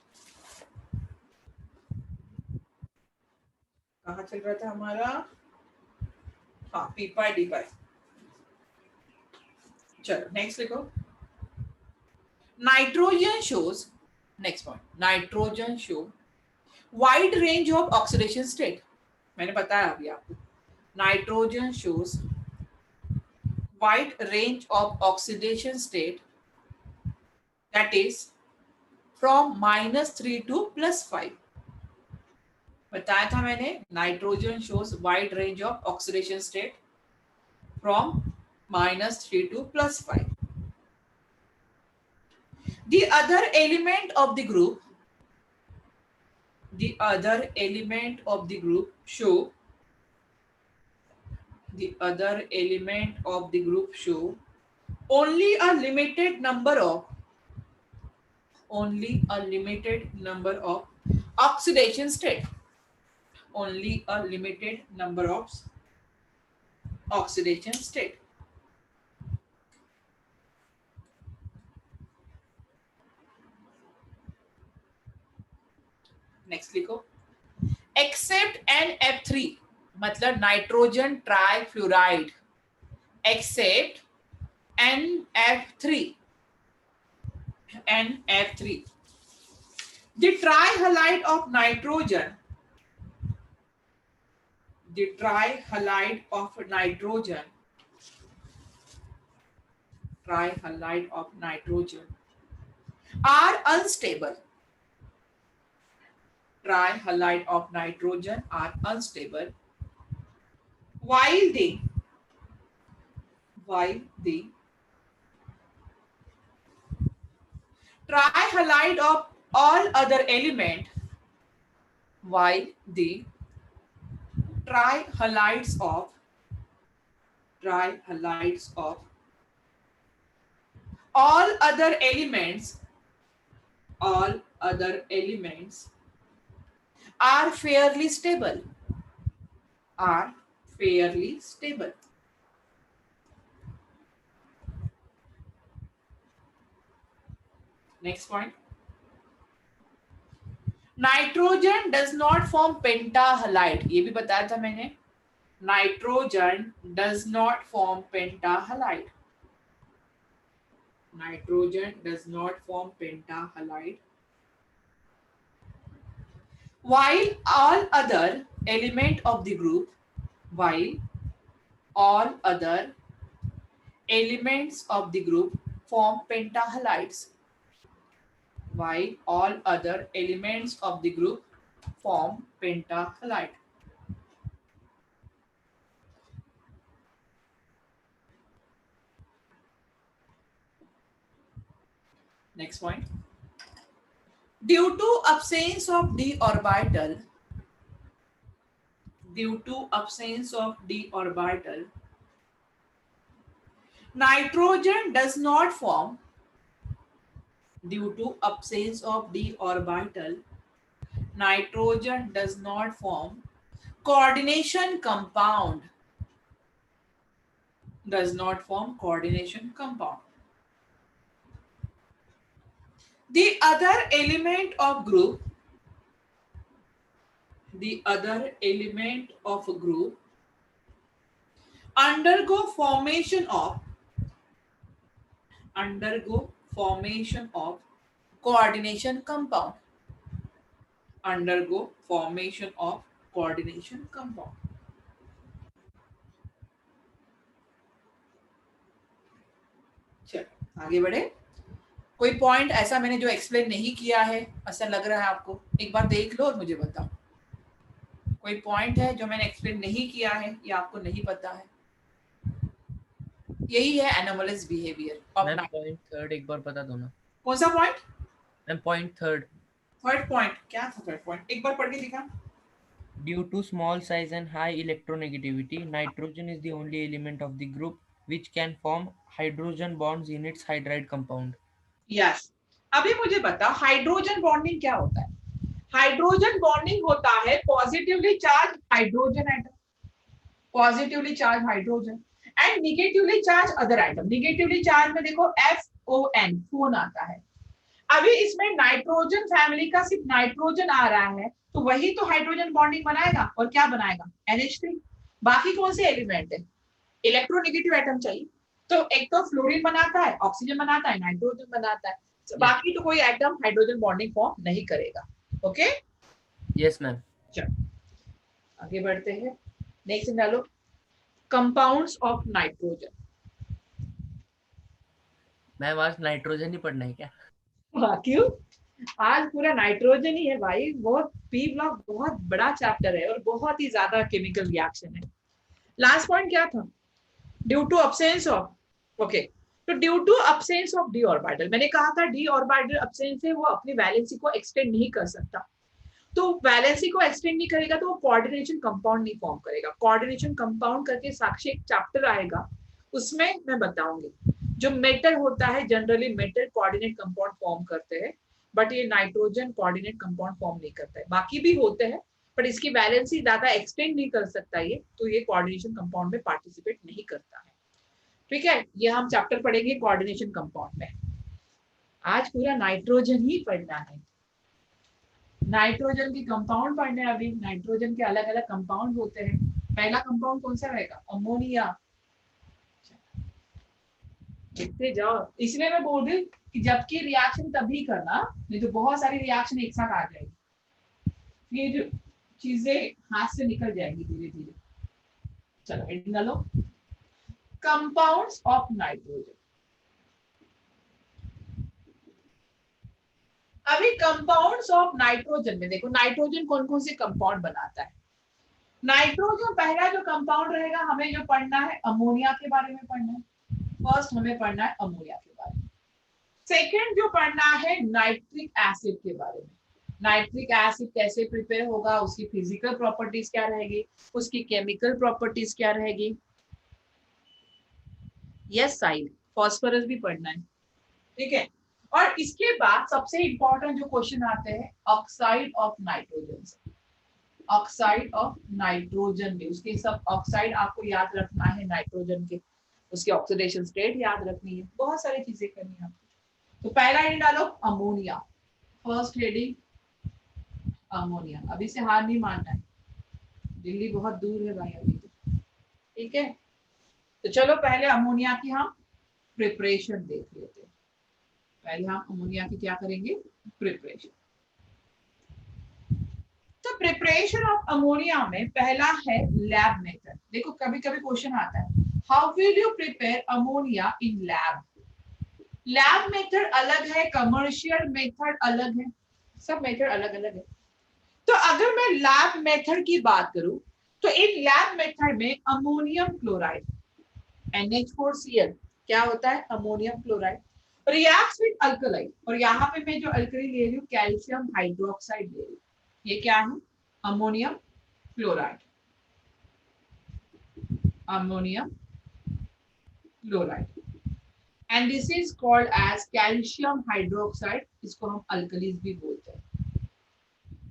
कहाँ चल रहा था हमारा? हाँ, p-pi d-pi. चलो नेक्स्ट लिखो. Nitrogen shows, next point, nitrogen show wide range of oxidation state. मैंने बताया अभी आपको. Nitrogen shows wide range of oxidation state, that is from -3 to +5. बताया था मैंने. Nitrogen shows wide range of oxidation state from -3 to +5. The other element of the group show only a limited number of oxidation state. Only a limited number of oxidation state. Next लिखो. Except NF3, मतलब nitrogen trifluoride. Except NF3. The trihalide of nitrogen, are unstable. Trihalide of nitrogen are unstable while the trihalide of all other element, while the trihalides of all other elements all other elements are fairly stable. Are fairly stable. Next point. Nitrogen does not form pentahalide, ये भी बताया था मैंने. Nitrogen does not form pentahalide. Nitrogen does not form pentahalide. While all other element of the group, while all other elements of the group form pentahalides. While all other elements of the group form pentahalide. Next point. Due to absence of d orbital, due to absence of d orbital, nitrogen does not form. Due to absence of d orbital, nitrogen does not form coordination compound. Does not form coordination compound. The other element of group, the other element of a group undergo formation of coordination compound. Undergo formation of coordination compound. चलो आगे बढ़े. कोई point ऐसा मैंने जो explain नहीं किया है, ऐसा लग रहा है आपको, एक बार देख लो और मुझे बताओ. कोई पॉइंट है जो मैंने एक्सप्लेन नहीं किया है या आपको नहीं पता है? यही है anomalous behaviour. Ma'am point third एक बार बता दो ना. कौन सा point? Ma'am point third. Third point क्या था? थर्ड पॉइंट एक बार पढ़ के दिखा. Due to small size and high electronegativity, nitrogen is the only element of the group which can form hydrogen bonds in its hydride compound. Yes. अभी मुझे बता hydrogen bonding क्या होता है? हाइड्रोजन बॉन्डिंग होता है positively charge hydrogen atom, positively charge hydrogen and negatively charge other atom. Negatively charge में देखो FON फोन आता है. अभी इसमें नाइट्रोजन फैमिली का सिर्फ नाइट्रोजन आ रहा है, तो वही तो हाइड्रोजन बॉन्डिंग बनाएगा. और क्या बनाएगा? NH3. बाकी कौन से एलिमेंट है? इलेक्ट्रोनेगेटिव एटम चाहिए, तो एक तो फ्लोरीन बनाता है, ऑक्सीजन बनाता है, नाइट्रोजन बनाता है. बाकी तो कोई एटम हाइड्रोजन बॉन्डिंग फॉर्म नहीं करेगा. ओके. Yes ma'am. चलो आगे बढ़ते हैं. नेक्स्ट डालो कंपाउंड्स ऑफ नाइट्रोजन. मैम आज नाइट्रोजन ही पढ़ना है क्या? क्यों? आज पूरा नाइट्रोजन ही है भाई. बहुत पी ब्लॉक बहुत बड़ा चैप्टर है और बहुत ही ज्यादा केमिकल रिएक्शन है. लास्ट पॉइंट क्या था? Due to absence of. Okay, तो due to absence of D orbital, मैंने कहा था डी ऑर्बिटल अब्सेंस है, वो अपनी वैलेंसी को एक्सटेंड नहीं कर सकता. तो वैलेंसी को एक्सटेंड नहीं करेगा तो वो कोऑर्डिनेशन कंपाउंड नहीं फॉर्म करेगा. कोऑर्डिनेशन कंपाउंड करके साक्षी एक चैप्टर आएगा, उसमें मैं बताऊंगी. जो मेटल होता है generally metal coordinate compound form करते हैं, बट ये नाइट्रोजन कोऑर्डिनेट कंपाउंड फॉर्म नहीं करता है. बाकी भी होते हैं पर इसकी वैलेंसी ज्यादा एक्सटेंड नहीं कर सकता ये, तो ये कोऑर्डिनेशन कंपाउंड में पार्टिसिपेट नहीं करता है. ठीक है, ये हम चैप्टर पढ़ेंगे कोऑर्डिनेशन कंपाउंड में. आज पूरा नाइट्रोजन ही पढ़ना है. नाइट्रोजन की कंपाउंड पढ़ने हैं. अभी नाइट्रोजन के अलग अलग कंपाउंड होते हैं. पहला कंपाउंड कौन सा रहेगा? अमोनिया. देखते जाओ, इसलिए मैं बोल रही कि जबकि रिएक्शन तभी करना, नहीं तो बहुत सारी रिएक्शन एक साथ आ जाएगी, फिर चीजें हाथ से निकल जाएंगी धीरे धीरे. चलो हेडिंग डालो कंपाउंड्स ऑफ नाइट्रोजन. अभी कंपाउंड्स ऑफ नाइट्रोजन में देखो नाइट्रोजन कौन कौन से कंपाउंड बनाता है. नाइट्रोजन पहला जो कंपाउंड रहेगा हमें जो पढ़ना है अमोनिया के बारे में पढ़ना है. फर्स्ट हमें पढ़ना है अमोनिया के बारे में. सेकंड जो पढ़ना है नाइट्रिक एसिड के बारे में. नाइट्रिक एसिड कैसे प्रिपेयर होगा, उसकी फिजिकल प्रॉपर्टीज क्या रहेगी, उसकी केमिकल प्रॉपर्टीज क्या रहेगी. यस साइड फॉस्फोरस भी पढ़ना है. ठीक है, और इसके बाद सबसे इंपॉर्टेंट जो क्वेश्चन आते हैं ऑक्साइड ऑफ नाइट्रोजन से। ऑक्साइड ऑफ नाइट्रोजन में उसके सब ऑक्साइड आपको याद रखना है, नाइट्रोजन के उसकी ऑक्सीडेशन स्टेट याद रखनी है, बहुत सारी चीजें करनी है आपको। तो पहला हेडिंग डालो अमोनिया, फर्स्ट हेडिंग अमोनिया। अभी से हार नहीं मानना है, दिल्ली बहुत दूर है भाई अभी तो, ठीक है। तो चलो पहले अमोनिया की हम प्रिपरेशन देख लेते हैं। पहले हम अमोनिया की क्या करेंगे, प्रिपरेशन। तो प्रिपरेशन ऑफ अमोनिया में पहला है लैब मेथड। देखो कभी कभी क्वेश्चन आता है how will you prepare ammonia in lab. Lab method अलग है, कमर्शियल मेथड अलग है, सब मेथड अलग अलग है। तो अगर मैं लैब मेथड की बात करूं तो इन लैब मेथड में अमोनियम क्लोराइड NH4Cl क्या होता है, ammonium chloride reacts with alkali, और यहाँ पे मैं जो अल्कली ले रही हूँ कैल्शियम हाइड्रोक्साइड ले रही हूँ, ये क्या है, ammonium chloride, ammonium chloride, and this is called as calcium hydroxide, इसको हम अल्कलीज भी बोलते हैं।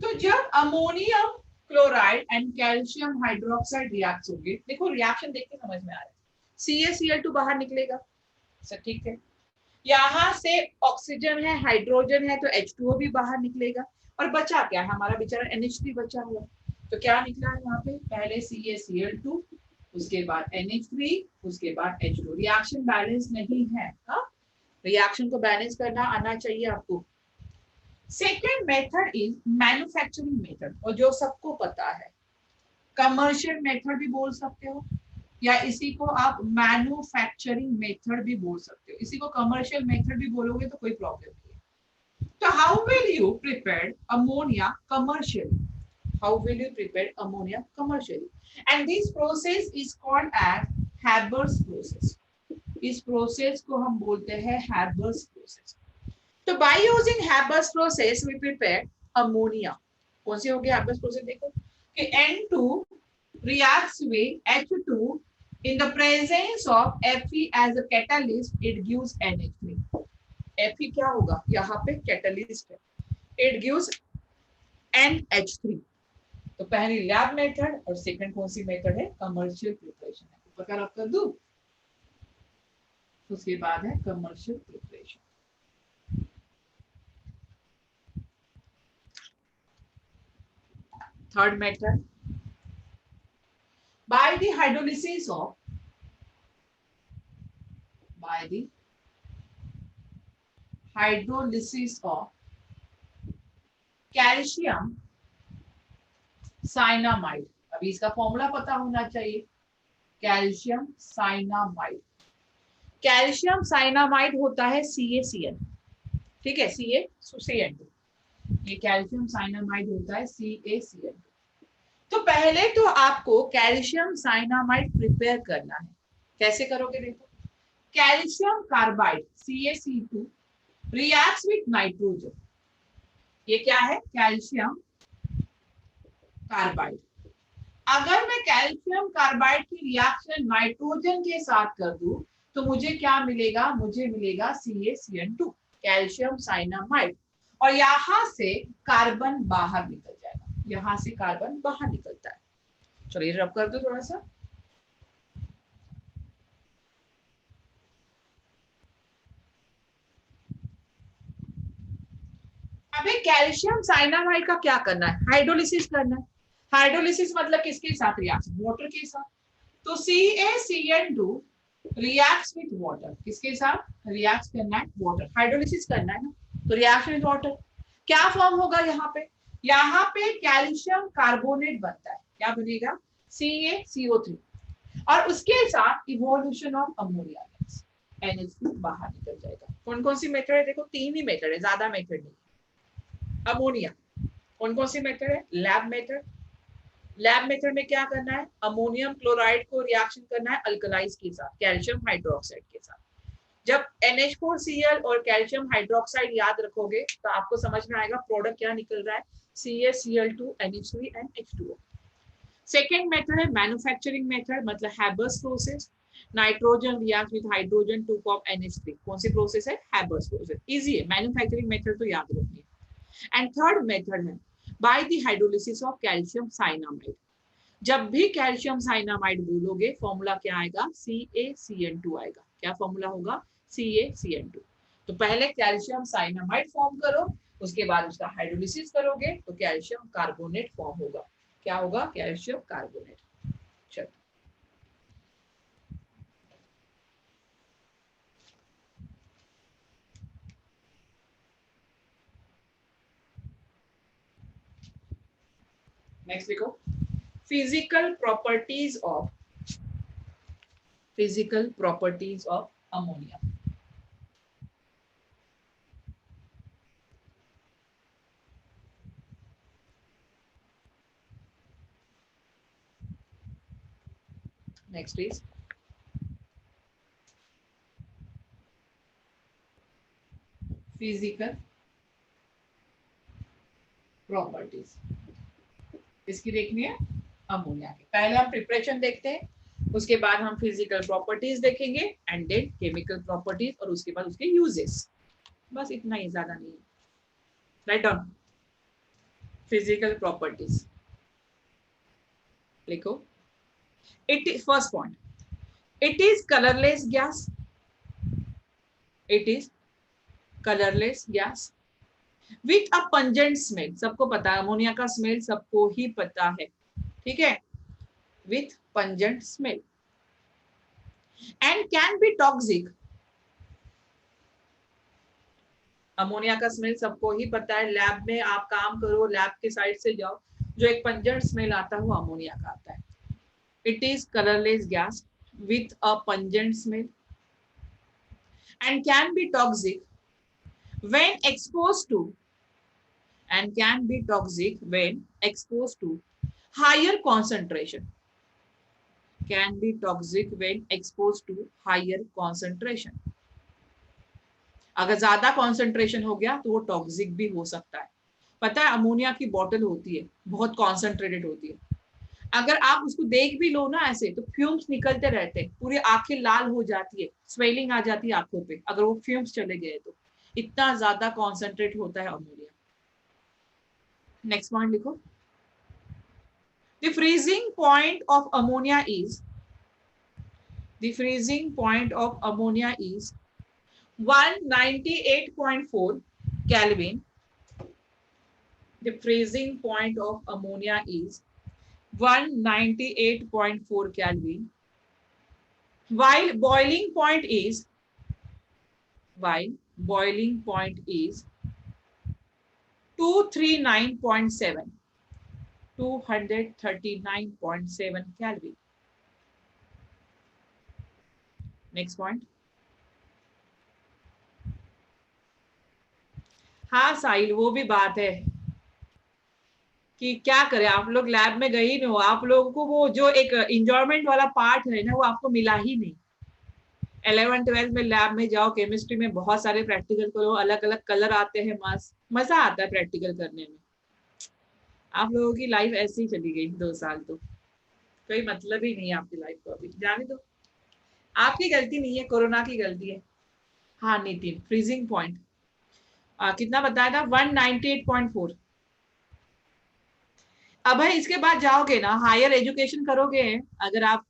तो जब ammonium chloride and calcium hydroxide react होंगे, देखो रिएक्शन देख के समझ में आ रहा है, CaCl2 बाहर निकलेगा, सर ठीक है, यहाँ से ऑक्सीजन है, हाइड्रोजन है, तो H2O भी बाहर निकलेगा, और बचा क्या है हमारा बेचारा NH3 बचा हुआ। तो क्या निकला है यहाँ पे, पहले CaCl2, उसके बाद NH3, उसके बाद H2। रिएक्शन बैलेंस नहीं है, हाँ, रिएक्शन को बैलेंस करना आना चाहिए आपको। Second method is manufacturing method, और जो सबको पता है, कमर्शियल मेथड भी बोल सकते हो, या इसी को आप मैन्युफैक्चरिंग मेथड भी बोल सकते हो, इसी को कमर्शियल मेथड भी बोलोगे तो कोई प्रॉब्लम नहीं है। तो how will you prepare ammonia commercially, how will you prepare ammonia commercially, and this process is called as Haber's process. इस प्रोसेस को हम बोलते हैं हैबर्स प्रोसेस। तो by using Haber's process we prepare ammonia. कौन सी होगी हैबर्स प्रोसेस, देखो कि N2 reacts with H2 in the presence of Fe as a catalyst, it gives NH3। Fe क्या होगा, यहाँ पे कैटलिस्ट है, it gives NH3। तो पहली लैब मेथड और सेकंड कौन सी मेथड है, कमर्शियल प्रिपरेशन है, ऊपर का रख कर दूं, उसके बाद है commercial preparation. Third method, by the hydrolysis of calcium cyanamide. अभी इसका फॉर्मूला पता होना चाहिए, कैल्शियम साइनामाइड। कैल्शियम साइनामाइड होता है CaCl, ठीक है, CaCl2, ये कैल्शियम साइनामाइड होता है CaCl2। तो पहले तो आपको कैल्शियम साइनामाइड प्रिपेयर करना है, कैसे करोगे, देखो calcium carbide CaC2 reacts with nitrogen, ये क्या है, कैल्शियम कार्बाइड। अगर मैं कैल्शियम कार्बाइड की रिएक्शन नाइट्रोजन के साथ कर दूं तो मुझे क्या मिलेगा, मुझे मिलेगा CaCl2, कैल्शियम साइनामाइड, और यहां से कार्बन बाहर निकल जाएगा, यहां से कार्बन बाहर निकलता है। चलिए रब कर दो थोड़ा सा, अभी कैल्शियम साइनामाइड का क्या करना है, हाइड्रोलिसिस करना है। हाइड्रोलिसिस मतलब किसके साथ रिएक्शन, वाटर के साथ। तो CaCl2 रिएक्ट्स विद वाटर, किसके साथ रिएक्ट करना है, वाटर, हाइड्रोलिसिस करना है ना, तो रिएक्शन विद वाटर क्या फॉर्म होगा, यहाँ पे कैल्शियम कार्बोनेट बनता है, क्या बनेगा, CaCO3, और उसके साथ evolution of ammonia gas, NH2 बाहर निकल जाएगा। कौन कौन सी मेथड है, देखो तीन ही मेथड है, ज्यादा मेथड नहीं। अमोनिया कौन कौन सी मेथड है, लैब मेथड। लैब मेथड में क्या करना है, अमोनियम क्लोराइड को रिएक्शन करना है अल्कलाइज के साथ, कैल्शियम हाइड्रोक्साइड के साथ। जब NH4Cl और कैल्शियम हाइड्रोक्साइड याद रखोगे तो आपको समझ में आएगा प्रोडक्ट क्या निकल रहा है, CaCl2 NH3 and H2O। Second method है मैन्युफैक्चरिंग मेथड, मतलब Haber's process. Nitrogen react with hydrogen to form NH3, कौन सी प्रोसेस है? Haber's process. इजी है, मैन्युफैक्चरिंग मेथड तो याद रखिए। एंड थर्ड मेथड है by the hydrolysis of calcium cyanamide. जब भी कैल्शियम साइनामाइड बोलोगे फॉर्मूला क्या आएगा? CaCN2 आएगा। क्या फॉर्मूला होगा? CaCN2। तो पहले कैल्शियम साइनामाइड फॉर्म करो, उसके बाद उसका हाइड्रोलिसिस करोगे तो कैल्शियम कार्बोनेट फॉर्म होगा। क्या होगा? Calcium carbonate. चलो नेक्स्ट लिखो, physical properties of ammonia. Next is physical properties, इसकी देखनी है अमोनिया की। पहले हम प्रिपरेशन देखते हैं, उसके बाद हम फिजिकल प्रॉपर्टीज देखेंगे एंड देन केमिकल प्रॉपर्टीज, और उसके बाद उसके यूजेस। बस इतना ही, ज्यादा नहीं है। राइट डाउन फिजिकल प्रॉपर्टीज, लिखो। It first point, it is colourless gas. It is colourless gas with a pungent smell. सबको पता है अमोनिया का स्मेल, सबको ही पता है, ठीक है? With pungent smell and can be toxic. Ammonia का स्मेल सबको ही पता है। लैब में आप काम करो, लैब के साइड से जाओ, जो एक पंजेंट स्मेल आता है वो अमोनिया का आता है। It is colourless gas with a pungent smell and can be toxic when exposed to higher concentration. Can be toxic when exposed to higher concentration. अगर ज्यादा कॉन्सेंट्रेशन हो गया तो वो टॉक्सिक भी हो सकता है। पता है अमोनिया की बॉटल होती है, बहुत कॉन्सेंट्रेटेड होती है। अगर आप उसको देख भी लो ना ऐसे, तो फ्यूम्स निकलते रहते हैं, पूरी आंखें लाल हो जाती है, स्वेलिंग आ जाती है आंखों पे, अगर वो फ्यूम्स चले गए तो। इतना ज्यादा कॉन्सेंट्रेट होता है अमोनिया। नेक्स्ट पॉइंट लिखो, the freezing point of ammonia is 198.4 Kelvin. The freezing point of ammonia is 198.4 Kelvin, while boiling point is 239.7 Kelvin. Next point. हाँ साहिल, वो भी बात है कि क्या करें, आप लोग लैब में गए ही नहीं हो, आप लोगों को वो जो एक इंजॉयमेंट वाला पार्ट है ना, वो आपको मिला ही नहीं। 11th-12th में लैब में जाओ, केमिस्ट्री में बहुत सारे प्रैक्टिकल करो, अलग अलग कलर आते हैं, मजा आता है प्रैक्टिकल करने में। आप लोगों की लाइफ ऐसे ही चली गई 2 साल, तो कोई मतलब ही नहीं है आपकी लाइफ को। अभी जाने दो, आपकी गलती नहीं है, कोरोना की गलती है। हाँ नितिन, फ्रीजिंग पॉइंट कितना बताया था? 198.4। अब भाई इसके बाद जाओगे ना, हायर एजुकेशन करोगे, अगर आप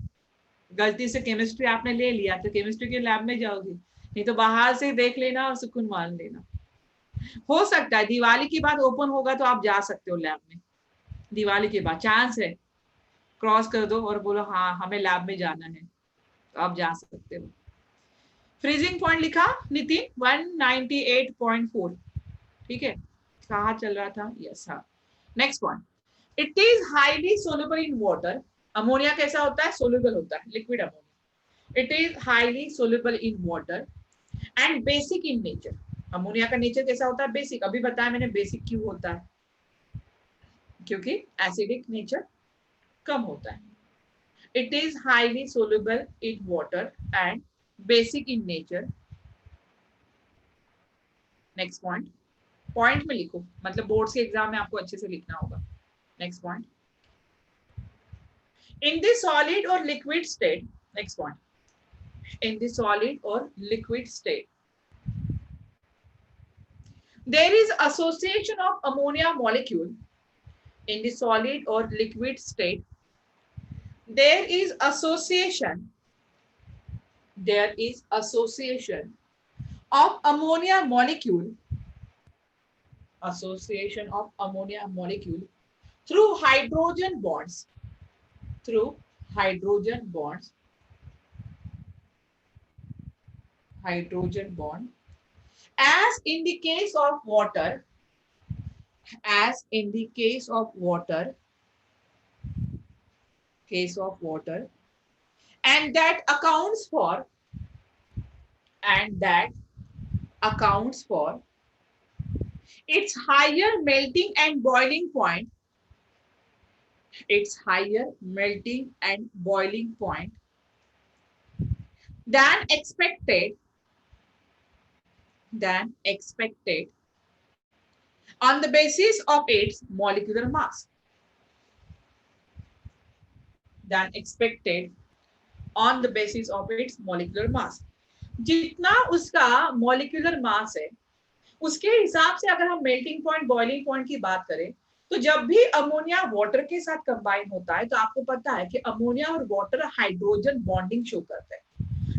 गलती से केमिस्ट्री आपने ले लिया तो केमिस्ट्री के लैब में जाओगे, नहीं तो बाहर से देख लेना और सुकून मान लेना। हो सकता है दिवाली के बाद ओपन होगा तो आप जा सकते हो लैब में, दिवाली के बाद चांस है, क्रॉस कर दो और बोलो हाँ हमें लैब में जाना है, तो आप जा सकते हो। फ्रीजिंग पॉइंट लिखा नितिन 198.4, ठीक है? कहाँ चल रहा था? यस हाँ। Next point, it is highly soluble in water. Ammonia कैसा होता है? सोल्यूबल होता है, liquid ammonia. It is highly soluble in water and basic in nature. Ammonia का नेचर कैसा होता है? बेसिक। अभी बताया मैंने बेसिक क्यों होता है, क्योंकि एसिडिक नेचर कम होता है। It is highly soluble in water and basic in nature. Next point, point में लिखो, मतलब बोर्ड्स के एग्जाम में आपको अच्छे से लिखना होगा। Next point, in the solid or liquid state. Next point, in the solid or liquid state. There is association of ammonia molecule in the solid or liquid state. There is association of ammonia molecule through hydrogen bonds as in the case of water and that accounts for its higher melting and boiling point than expected on the basis of its molecular mass. जितना उसका molecular mass है उसके हिसाब से अगर हम melting point boiling point की बात करें तो जब भी अमोनिया वाटर के साथ कंबाइन होता है तो आपको पता है कि अमोनिया और वाटर हाइड्रोजन बॉन्डिंग शो करता है।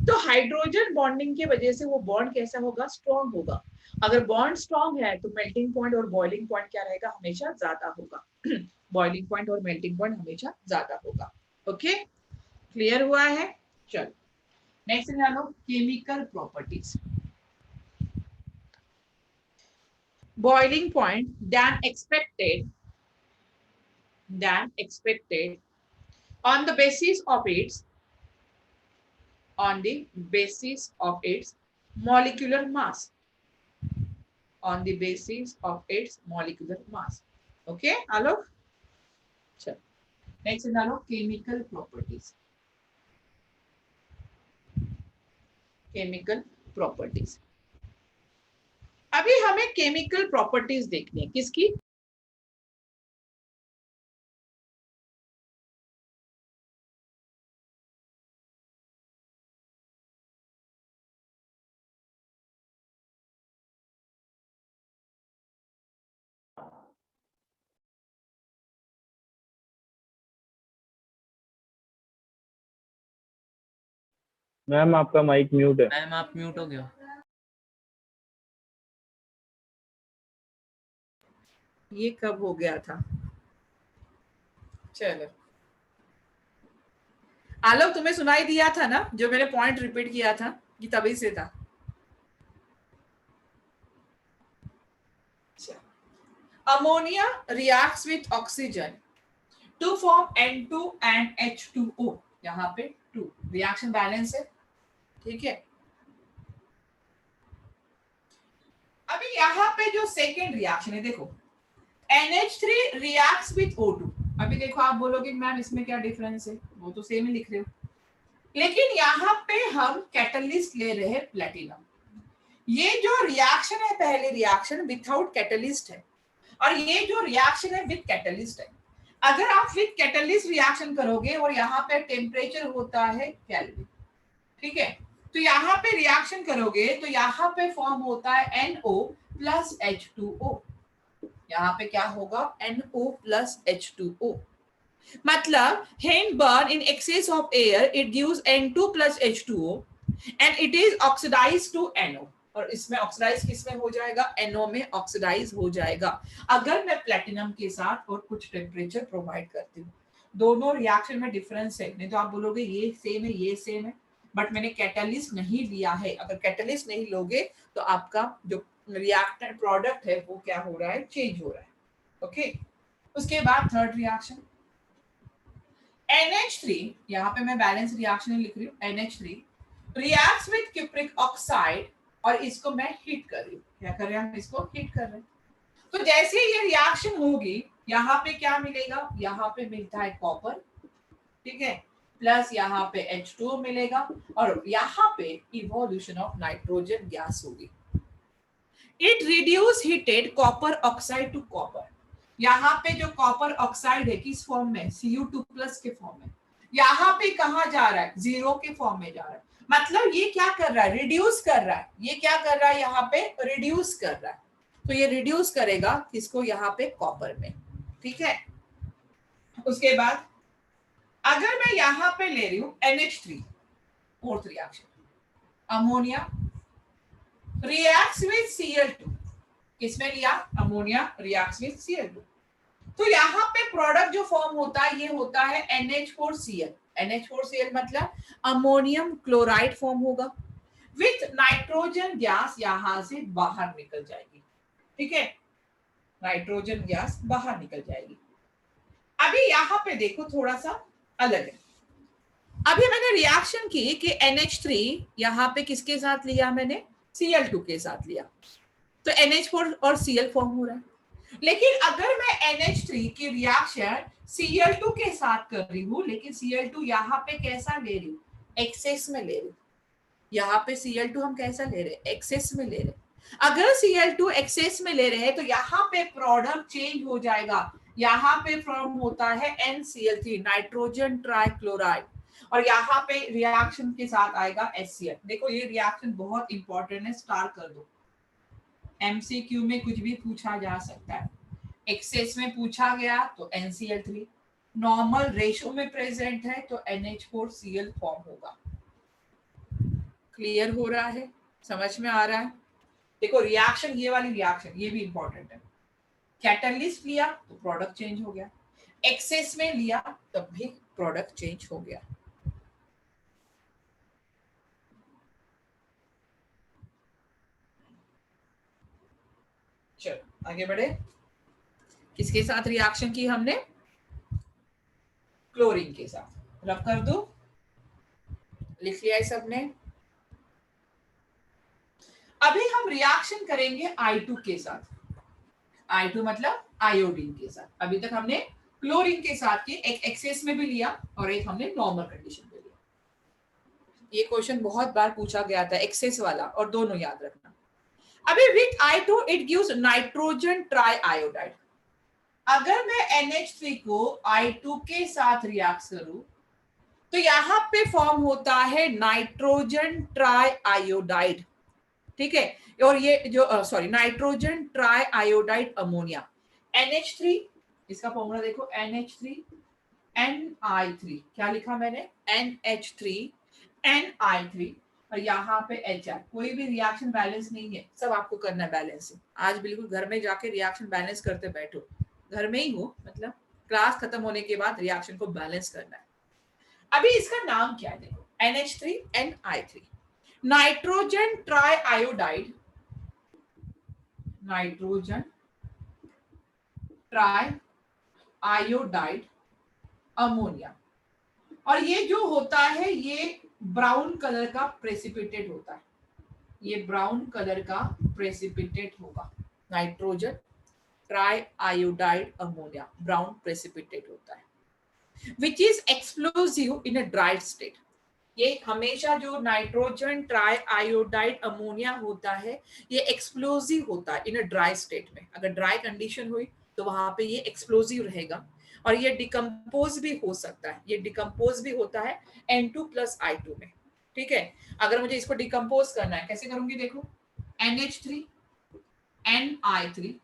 तो हाइड्रोजन बॉन्डिंग की वजह से वो बॉन्ड कैसा होगा, स्ट्रॉन्ग होगा। अगर बॉन्ड स्ट्रॉन्ग है तो मेल्टिंग पॉइंट और बॉइलिंग पॉइंट क्या रहेगा, हमेशा ज्यादा होगा। बॉइलिंग पॉइंट और मेल्टिंग पॉइंट हमेशा ज्यादा होगा। ओके, क्लियर हुआ है? चलो नेक्स्ट जानो chemical properties. boiling point than expected on the basis of its molecular mass okay Alok, चलो नेक्स्ट डालो केमिकल प्रॉपर्टीज। अभी हमें केमिकल प्रॉपर्टीज देखनी है, किसकी? मैम आपका माइक म्यूट है। मैम आप म्यूट हो गए। ये कब हो गया था? चलो आलोक, तुम्हें सुनाई दिया था ना जो मैंने पॉइंट रिपीट किया था, कि तभी से था। Ammonia reacts with oxygen to form N2 and H2O। यहाँ पे 2 रिएक्शन बैलेंस है, ठीक है। अभी यहाँ पे जो सेकेंड रिएक्शन है देखो, NH3 रिएक्ट्स विथ O2। अभी देखो आप बोलोगे मैम इसमें क्या डिफरेंस है, वो तो सेम ही लिख रहे हो, लेकिन यहाँ पे हम कैटलिस्ट ले रहे हैं प्लेटिनम। ये जो रिएक्शन है पहले रिएक्शन विथआउट कैटलिस्ट है, और ये जो रिएक्शन है विथ कैटलिस्ट है। अगर आप विथ कैटलिस्ट रिएक्शन करोगे और यहाँ पे टेम्परेचर होता है केल्विन, ठीक है, तो यहाँ पे रिएक्शन करोगे तो यहाँ पे फॉर्म होता है NO प्लस H2O। यहाँ पे क्या होगा, NO प्लस H2O। मतलब when burn in excess of air it gives N2 plus H2O and it is oxidized to NO। और इसमें ऑक्सीडाइज किसमें हो जाएगा, NO में ऑक्सीडाइज हो जाएगा अगर मैं प्लेटिनम के साथ और कुछ टेम्परेचर प्रोवाइड करती हूँ। दोनों रिएक्शन में डिफरेंस है, नहीं तो आप बोलोगे ये सेम है ये सेम है, बट मैंने कैटलिस्ट नहीं लिया है। अगर कैटलिस्ट नहीं लोगे तो आपका जो रिएक्टेंट प्रोडक्ट है वो क्या हो रहा है, चेंज हो रहा है। ओके, उसके बाद थर्ड रिएक्शन NH3, यहाँ पे मैं बैलेंस रिएक्शन लिख रही हूँ। NH3 reacts with cupric oxide और इसको मैं हीट कर रही हूँ। क्या कर रहे हैं हम, इसको हीट कर रहे हैं। तो जैसे ये रिएक्शन होगी यहाँ पे क्या मिलेगा, यहाँ पे मिलता है कॉपर, ठीक है, प्लस यहाँ पे H2O मिलेगा और यहाँ पे इवोल्यूशन ऑफ नाइट्रोजन गैस होगी। It reduce heated copper oxide to copper. यहाँ पे जो कॉपर ऑक्साइड है किस फॉर्म में, Cu2 प्लस के फॉर्म में, यहाँ पे कहा जा रहा है, जीरो के फॉर्म में जा रहा है, मतलब ये क्या कर रहा है, रिड्यूस कर रहा है। ये क्या कर रहा है, यहाँ पे रिड्यूस कर रहा है। तो ये रिड्यूस करेगा किसको, यहाँ पे कॉपर में, ठीक है। उसके बाद अगर मैं यहाँ पे ले रही हूँ NH3, fourth reaction, ammonia reacts with Cl2, किसमें लिया, अमोनिया रिएक्ट्स विद Cl2, तो यहाँ पे प्रोडक्ट जो फॉर्म होता है ये होता है NH4Cl। NH4Cl मतलब अमोनियम क्लोराइड फॉर्म होगा, विथ नाइट्रोजन गैस यहाँ से बाहर निकल जाएगी, ठीक है, नाइट्रोजन गैस बाहर निकल जाएगी। अभी यहाँ पे देखो थोड़ा सा अलग है। अभी मैंने रिएक्शन की कि NH3 यहाँ पे किसके साथ लिया, मैंने Cl2 के साथ लिया, तो NH4 और Cl फॉर्म हो रहा है। लेकिन अगर मैं NH3 की रिएक्शन Cl2 के साथ कर रही हूँ, लेकिन Cl2 यहाँ पे कैसा ले रही हूँ, एक्सेस में ले रही हूँ। यहाँ पे Cl2 हम कैसा ले रहे हैं, एक्सेस में ले रहे हैं। अगर Cl2 एक्सेस में ले रहे हैं तो यहाँ पे प्रोडक्ट चेंज हो जाएगा, यहाँ पे फॉर्म होता है NCl3, नाइट्रोजन ट्राइक्लोराइड, और यहाँ पे रिएक्शन के साथ आएगा HCl। देखो ये रिएक्शन बहुत इंपॉर्टेंट है, स्टार कर दो, MCQ में कुछ भी पूछा जा सकता है। एक्सेस में पूछा गया तो NCl3, नॉर्मल रेशो में प्रेजेंट है तो NH4Cl फॉर्म होगा। क्लियर हो रहा है, समझ में आ रहा है। देखो रिएक्शन, ये वाली रिएक्शन ये भी इंपॉर्टेंट है, कैटलिस्ट लिया तो प्रोडक्ट चेंज हो गया, एक्सेस में लिया तब भी प्रोडक्ट चेंज हो गया। चलो आगे बढ़े। किसके साथ रिएक्शन की हमने, क्लोरीन के साथ। रब कर दो, लिख लिया है सबने। अभी हम रिएक्शन करेंगे I2 के साथ। I2 मतलब आयोडीन के साथ। अभी तक हमने क्लोरीन के साथ की, एक एक्सेस में भी लिया और एक हमने नॉर्मल कंडीशन में लिया। ये क्वेश्चन बहुत बार पूछा गया था, एक्सेस वाला और दोनों याद रखना। अभी with I2 it gives nitrogen try iodide. अगर मैं NH3 को I2 के साथ रिएक्ट करूं तो यहाँ पे फॉर्म होता है नाइट्रोजन ट्राई आयोडाइड, ठीक है। और ये जो nitrogen try iodide ammonia, NH3, इसका फॉर्मूला देखो, NH3 NI3, क्या लिखा मैंने, NH3 NI3, और यहाँ पे HR। कोई भी रिएक्शन बैलेंस नहीं है, सब आपको करना है बैलेंस। आज बिल्कुल घर में जाके रिएक्शन बैलेंस करते बैठो, घर में ही हो, मतलब क्लास खत्म होने के बाद रिएक्शन को बैलेंस करना है। अभी इसका नाम क्या है, देखो NH3 NI3, nitrogen try iodide, nitrogen try iodide ammonia. और ये जो होता है ये ब्राउन कलर का प्रेसिपिटेट होता है, ये ब्राउन कलर का प्रेसिपिटेट होगा, nitrogen try iodide ammonia brown precipitate होता है, which is explosive in a dry state. ये हमेशा जो नाइट्रोजन ट्राई आयोडाइड अमोनिया होता है ये एक्सप्लोसिव होता है इन अ ड्राई स्टेट में। अगर ड्राई कंडीशन हुई तो वहां पे ये एक्सप्लोसिव रहेगा, और ये डिकम्पोज भी हो सकता है, ये डिकम्पोज भी होता है N2 + I2 में, ठीक है। अगर मुझे इसको डिकम्पोज करना है, कैसे करूंगी, देखो NH3 NI3,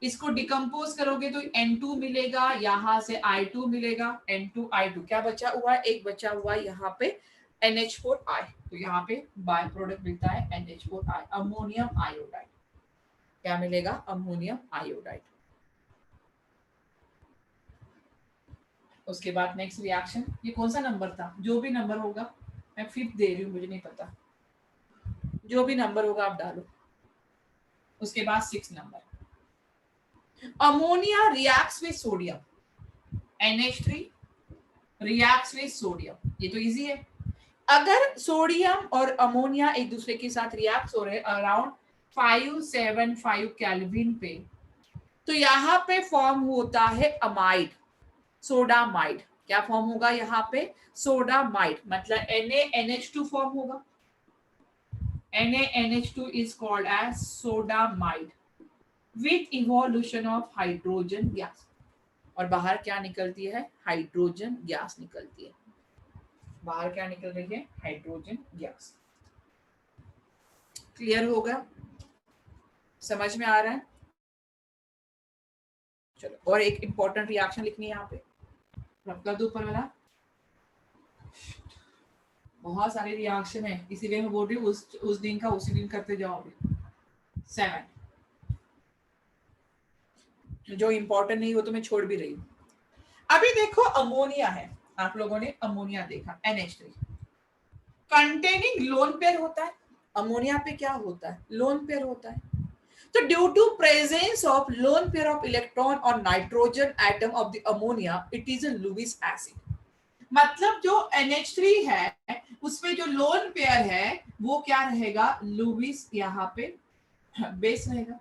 इसको डिकम्पोज करोगे तो N2 मिलेगा, यहाँ से I2 मिलेगा, N2 I2, क्या बचा हुआ है, एक बचा हुआ है यहाँ पे NH4I, तो यहाँ पे बाय प्रोडक्ट मिलता है NH4I, अमोनियम आयोडाइड। क्या मिलेगा, अमोनियम आयोडाइड। उसके बाद नेक्स्ट रिएक्शन, ये कौन सा नंबर था, जो भी नंबर होगा, मैं 5th दे रही हूँ, मुझे नहीं पता, जो भी नंबर होगा आप डालो। उसके बाद 6 number, ammonia reacts with sodium, NH3 reacts with sodium, ये तो इजी है। अगर सोडियम और अमोनिया एक दूसरे के साथ रिएक्ट हो रहे अराउंड 575 केल्विन पे, तो यहाँ पे फॉर्म होता है अमाइड, सोडामाइड। क्या फॉर्म होगा यहाँ पे, सोडामाइड, मतलब NaNH2 फॉर्म होगा, NaNH2 is called as sodamide with evolution of hydrogen gas। और बाहर क्या निकलती है? हाइड्रोजन गैस निकलती है। बाहर क्या निकल रही है? Hydrogen gas. क्लियर होगा? समझ में आ रहा है? चलो, और एक इंपॉर्टेंट रिएक्शन लिखनी है यहाँ पे, रब कर दो ऊपर वाला। बहुत सारे रिएक्शन है, इसीलिए मैं बोल रही हूँ उस दिन का उसी दिन करते जाओगे। 7 जो इंपॉर्टेंट नहीं हो तो मैं छोड़ भी रही हूँ। अभी देखो अमोनिया है, आप लोगों ने अमोनिया देखा, NH3 कंटेनिंग लोन पेयर होता है। अमोनिया पे क्या होता है? लोन पेयर होता है। तो due to presence of lone pair of electron और nitrogen atom of the ammonia, it is a Lewis acid. मतलब जो NH3 है उसमें जो लोन पेयर है वो क्या रहेगा? लुईस, यहाँ पे बेस रहेगा।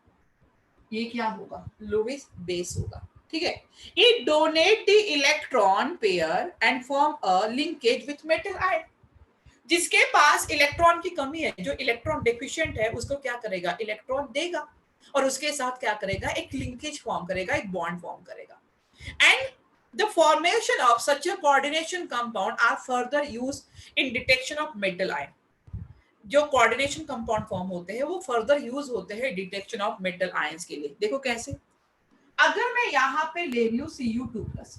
ये क्या होगा? लुईस बेस होगा। ठीक है। It donate the electron pair and form a linkage with metal ion. जिसके पास इलेक्ट्रॉन की कमी है, जो इलेक्ट्रॉन डेफिशिएंट है, उसको क्या करेगा? इलेक्ट्रॉन देगा और उसके साथ क्या करेगा? एक लिंकेज फॉर्म करेगा, एक बॉन्ड फॉर्म करेगा। And the formation of such a coordination compound are further used in detection of metal ion. जो कोऑर्डिनेशन कंपाउंड फॉर्म होते हैं वो फर्दर यूज होते हैं डिटेक्शन ऑफ मेटल आयंस के लिए। देखो कैसे, अगर मैं यहाँ पे ले रही हूँ Cu2+,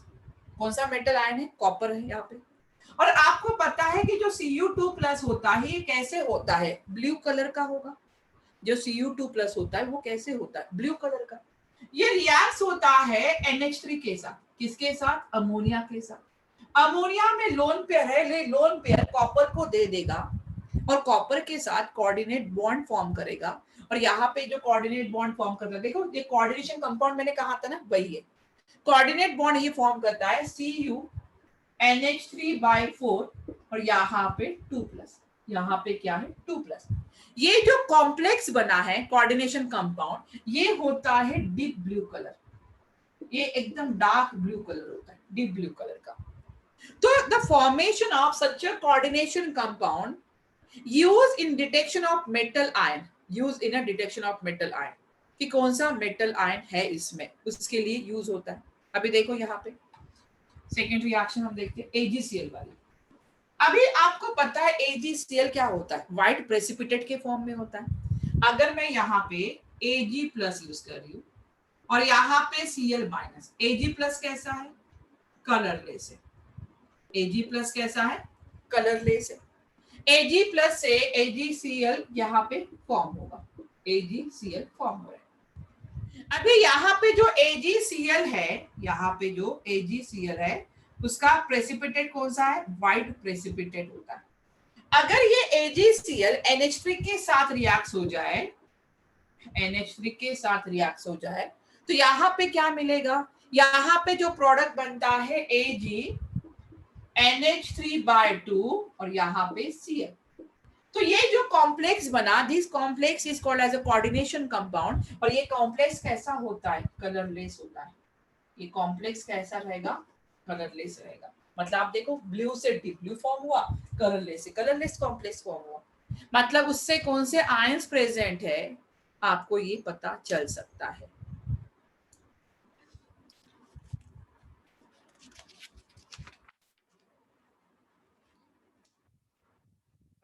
कौन सा मेटल आयन है? कॉपर है यहाँ पे। और आपको पता है कि जो Cu2+ होता है ये कैसे होता है? ब्लू कलर का होगा। जो Cu2+ होता है वो कैसे होता है? ब्लू कलर का। ये रिएक्ट होता है NH3 के साथ। किसके साथ? अमोनिया के साथ। अमोनिया में लोन पेयर है, लोन पेयर कॉपर को दे देगा और कॉपर के साथ कोऑर्डिनेट बॉन्ड फॉर्म करेगा। और यहाँ पे जो कोऑर्डिनेट बॉन्ड फॉर्म करता है, देखो ये कोऑर्डिनेशन कंपाउंड मैंने कहा था ना, वही है। कोऑर्डिनेट बॉन्ड ये फॉर्म करता है Cu NH3/4 और यहाँ पे 2+, यहाँ पे क्या है? 2+। ये जो कॉम्प्लेक्स बना है कोऑर्डिनेशन कंपाउंड, ये होता है डीप ब्लू कलर। ये एकदम डार्क ब्लू कलर होता है, डीप ब्लू कलर का। तो the formation of such a coordination compound use in detection of metal ion, use in a detection of metal ion, कि कौन सा मेटल आयन है इसमें, उसके लिए यूज होता है। अभी देखो यहाँ पे सेकेंड रिएक्शन हम देखते हैं, AgCl वाली। अभी आपको पता है AgCl क्या होता है? व्हाइट प्रेसिपिटेट के फॉर्म में होता है। अगर मैं यहाँ पे Ag+ यूज कर रही हूँ और यहाँ पे Cl-, Ag+ कैसा है? कलरलेस है। Ag+ कैसा है? कलरलेस है। Ag+ से AgCl यहाँ पे फॉर्म होगा, AgCl फॉर्म हो रहा है। अभी यहाँ पे जो AgCl है, यहाँ पे जो AgCl है उसका प्रेसिपिटेट कौन सा है? व्हाइट प्रेसिपिटेट होता है। अगर ये AgCl NH3 के साथ रिएक्ट हो जाए, NH3 के साथ रिएक्ट हो जाए, तो यहाँ पे क्या मिलेगा? यहाँ पे जो प्रोडक्ट बनता है Ag NH3/2 और यहाँ पे Cl। तो ये जो कॉम्प्लेक्स बना, this complex is called as a coordination compound. और ये कॉम्प्लेक्स कैसा होता है? कलरलेस होता है। ये कॉम्प्लेक्स कैसा रहेगा? कलरलेस रहेगा। मतलब आप देखो, ब्लू से डीप ब्लू फॉर्म हुआ, कलरलेस से कलरलेस कॉम्प्लेक्स फॉर्म हुआ। मतलब उससे कौन से आयंस प्रेजेंट है आपको ये पता चल सकता है।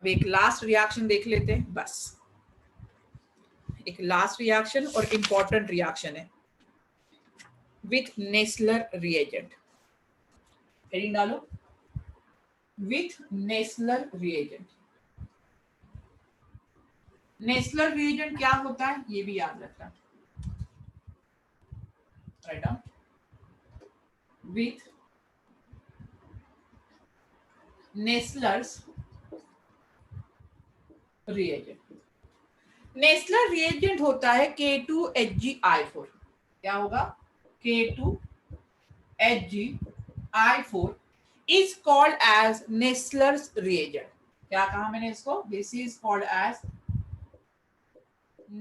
अब एक लास्ट रिएक्शन देख लेते हैं, बस एक लास्ट रिएक्शन और इंपॉर्टेंट रिएक्शन है विथ नेस्लर रिएजेंट। हेडिंग डालो, with Nessler reagent. Nessler reagent क्या होता है ये भी याद रखना। Write down, with Nessler's reagent. Nessler reagent होता है K2HgI4। क्या होगा? K2HgI4 is called as Nessler's reagent। क्या कहा मैंने इसको? This is called as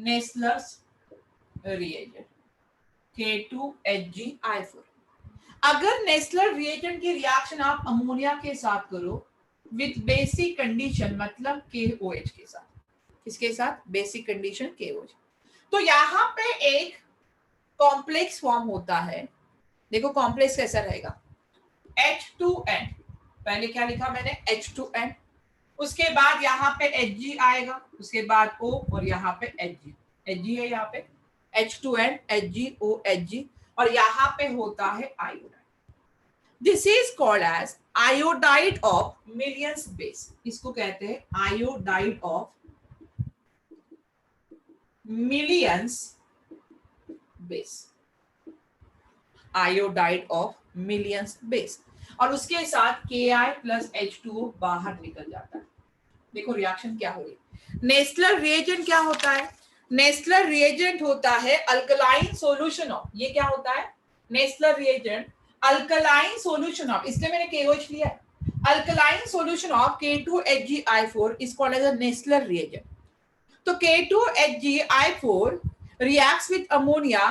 Nessler's reagent, K2HgI4। अगर नेस्लर रिएजेंट की रिएक्शन आप अमोनिया के साथ करो विथ बेसिक कंडीशन, मतलब KOH के साथ, किसके साथ? बेसिक कंडीशन KOH, तो यहाँ पे एक कॉम्प्लेक्स फॉर्म होता है देखो कॉम्प्लेक्स कैसा रहेगा, H2N, पहले क्या लिखा मैंने H2N, उसके बाद यहाँ पे Hg आएगा, उसके बाद O और यहाँ पे Hg, Hg है यहाँ पे H2N HgO Hg, और यहाँ पे होता है iodide. This is called as iodide of Millon's base, इसको कहते हैं iodide of Millon's base, iodide of Millon's base, और उसके साथ Ki प्लस H2O बाहर निकल जाता है। देखो रिएक्शन क्या हो रही है। नेस्लर रिएजेंट क्या होता है, नेस्लर रिएजेंट होता है अल्कलाइन सॉल्यूशन ऑफ, ये क्या होता है Nessler reagent, alkaline solution of, इसलिए मैंने KOH लिया है, alkaline solution of K2HgI4 is called as a Nessler reagent. तो K2HgI4 reacts with ammonia,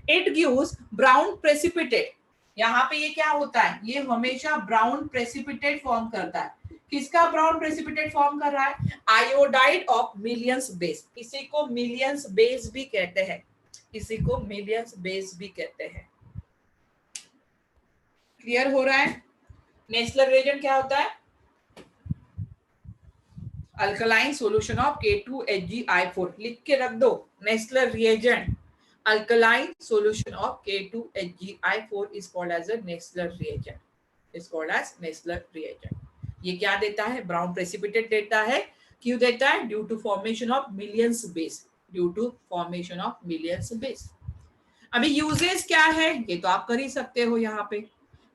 it gives brown precipitate, यहाँ पे ये क्या होता है, ये हमेशा ब्राउन प्रेसिपिटेट फॉर्म करता है। किसका ब्राउन प्रेसिपिटेट फॉर्म कर रहा है, आयोडाइड ऑफ मिलियंस बेस, इसी को मिलियंस बेस भी कहते हैं, इसी को मिलियंस बेस भी कहते हैं। क्लियर हो रहा है। नेस्लर रिएजेंट क्या होता है, अल्कलाइन सॉल्यूशन ऑफ K2HgI4, लिख के रख दो, Nessler reagent alkaline solution of K2HgI4 is called as a Nessler reagent, is called as Nessler reagent। ये क्या देता है, ब्राउन प्रेसिपिटेट देता है, क्यों देता है, due to formation of Millon's base, due to formation of Millon's base. अभी यूजेस क्या है, ये तो आप कर ही सकते हो यहाँ पे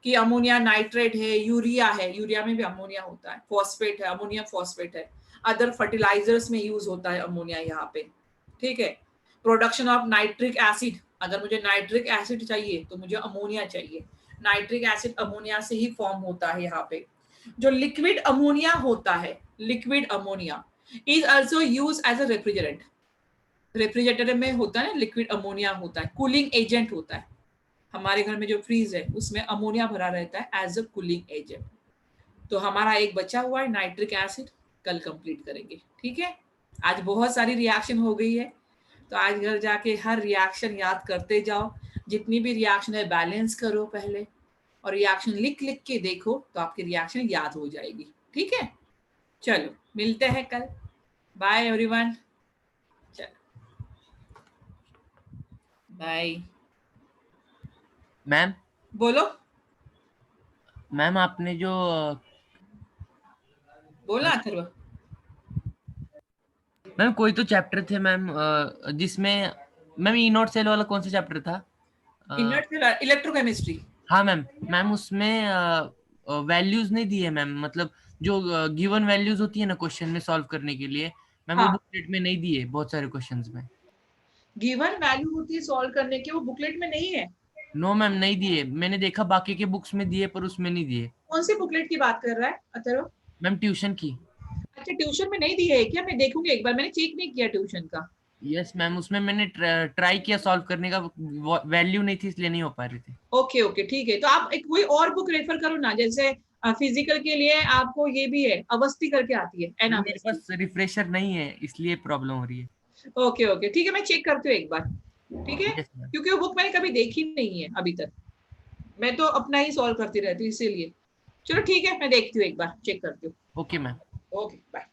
कि अमोनिया नाइट्रेट है, यूरिया है, यूरिया में भी अमोनिया होता है, फॉस्फेट है, अमोनियम फॉस्फेट है, अदर फर्टिलाइजर्स में यूज होता है अमोनिया यहाँ पे, ठीक है। प्रोडक्शन ऑफ नाइट्रिक एसिड, अगर मुझे नाइट्रिक एसिड चाहिए तो मुझे अमोनिया चाहिए, नाइट्रिक एसिड अमोनिया से ही फॉर्म होता है यहाँ पे। जो लिक्विड अमोनिया होता है, liquid ammonia is also use as a refrigerant, refrigerator में होता है ना लिक्विड अमोनिया होता है, कूलिंग एजेंट होता है, हमारे घर में जो फ्रीज है उसमें अमोनिया भरा रहता है एज अ कूलिंग एजेंट। तो हमारा एक बचा हुआ है नाइट्रिक एसिड, कल कंप्लीट करेंगे, ठीक है। आज बहुत सारी रिएक्शन हो गई है, तो आज घर जाके हर रिएक्शन याद करते जाओ, जितनी भी रिएक्शन है बैलेंस करो पहले, और रिएक्शन लिख लिख के देखो तो आपकी रिएक्शन याद हो जाएगी, ठीक है। चलो मिलते हैं कल, बाय एवरीवन, चलो बाय। मैम बोलो, मैम आपने जो बोलना अथर्व। मैम कोई तो चैप्टर थे मैम जिसमें मैम ई नॉट सेल वाला कौन सा चैप्टर था, इनर्ट इलेक्ट्रोकेमिस्ट्री। हाँ मैम, मैम उसमें वैल्यूज नहीं दिए मैम, मतलब जो गिवन वैल्यूज होती है ना क्वेश्चन में सॉल्व करने के लिए, मैम वो हाँ। बुकलेट में नहीं दिए बहुत सारे क्वेश्चंस में। गिवन वैल्यू होती है सॉल्व करने के, वो बुकलेट में नहीं है। नो मैम नहीं दिए, मैंने देखा बाकी के बुक्स में दिए पर उसमें नहीं दिए। कौन सी बुकलेट की बात कर रहा है अथर्व? मैम ट्यूशन की। अच्छा ट्यूशन में नहीं दी है क्या, मैं देखूंगी एक बार, मैंने चेक नहीं किया ट्यूशन का। यस मैम, उसमें मैंने ट्राई किया सॉल्व करने का, वैल्यू नहीं थी इसलिए नहीं हो पा रही थी। ओके ओके ठीक है, तो आप एक कोई और बुक रेफर करो ना, जैसे फिजिकल के लिए आपको ये भी है, अवस्थी करके आती है एन मेरे पास रिफ्रेशर नहीं है इसलिए प्रॉब्लम हो रही है। ओके ओके ठीक है, मैं चेक करती हूँ एक बार, ठीक है। Yes ma'am. क्योंकि वो बुक मैंने कभी देखी नहीं है अभी तक, मैं तो अपना ही सॉल्व करती रहती हूँ इसीलिए। चलो ठीक है, मैं देखती हूँ एक बार, चेक करती हूँ। Okay ma'am. Okay bye.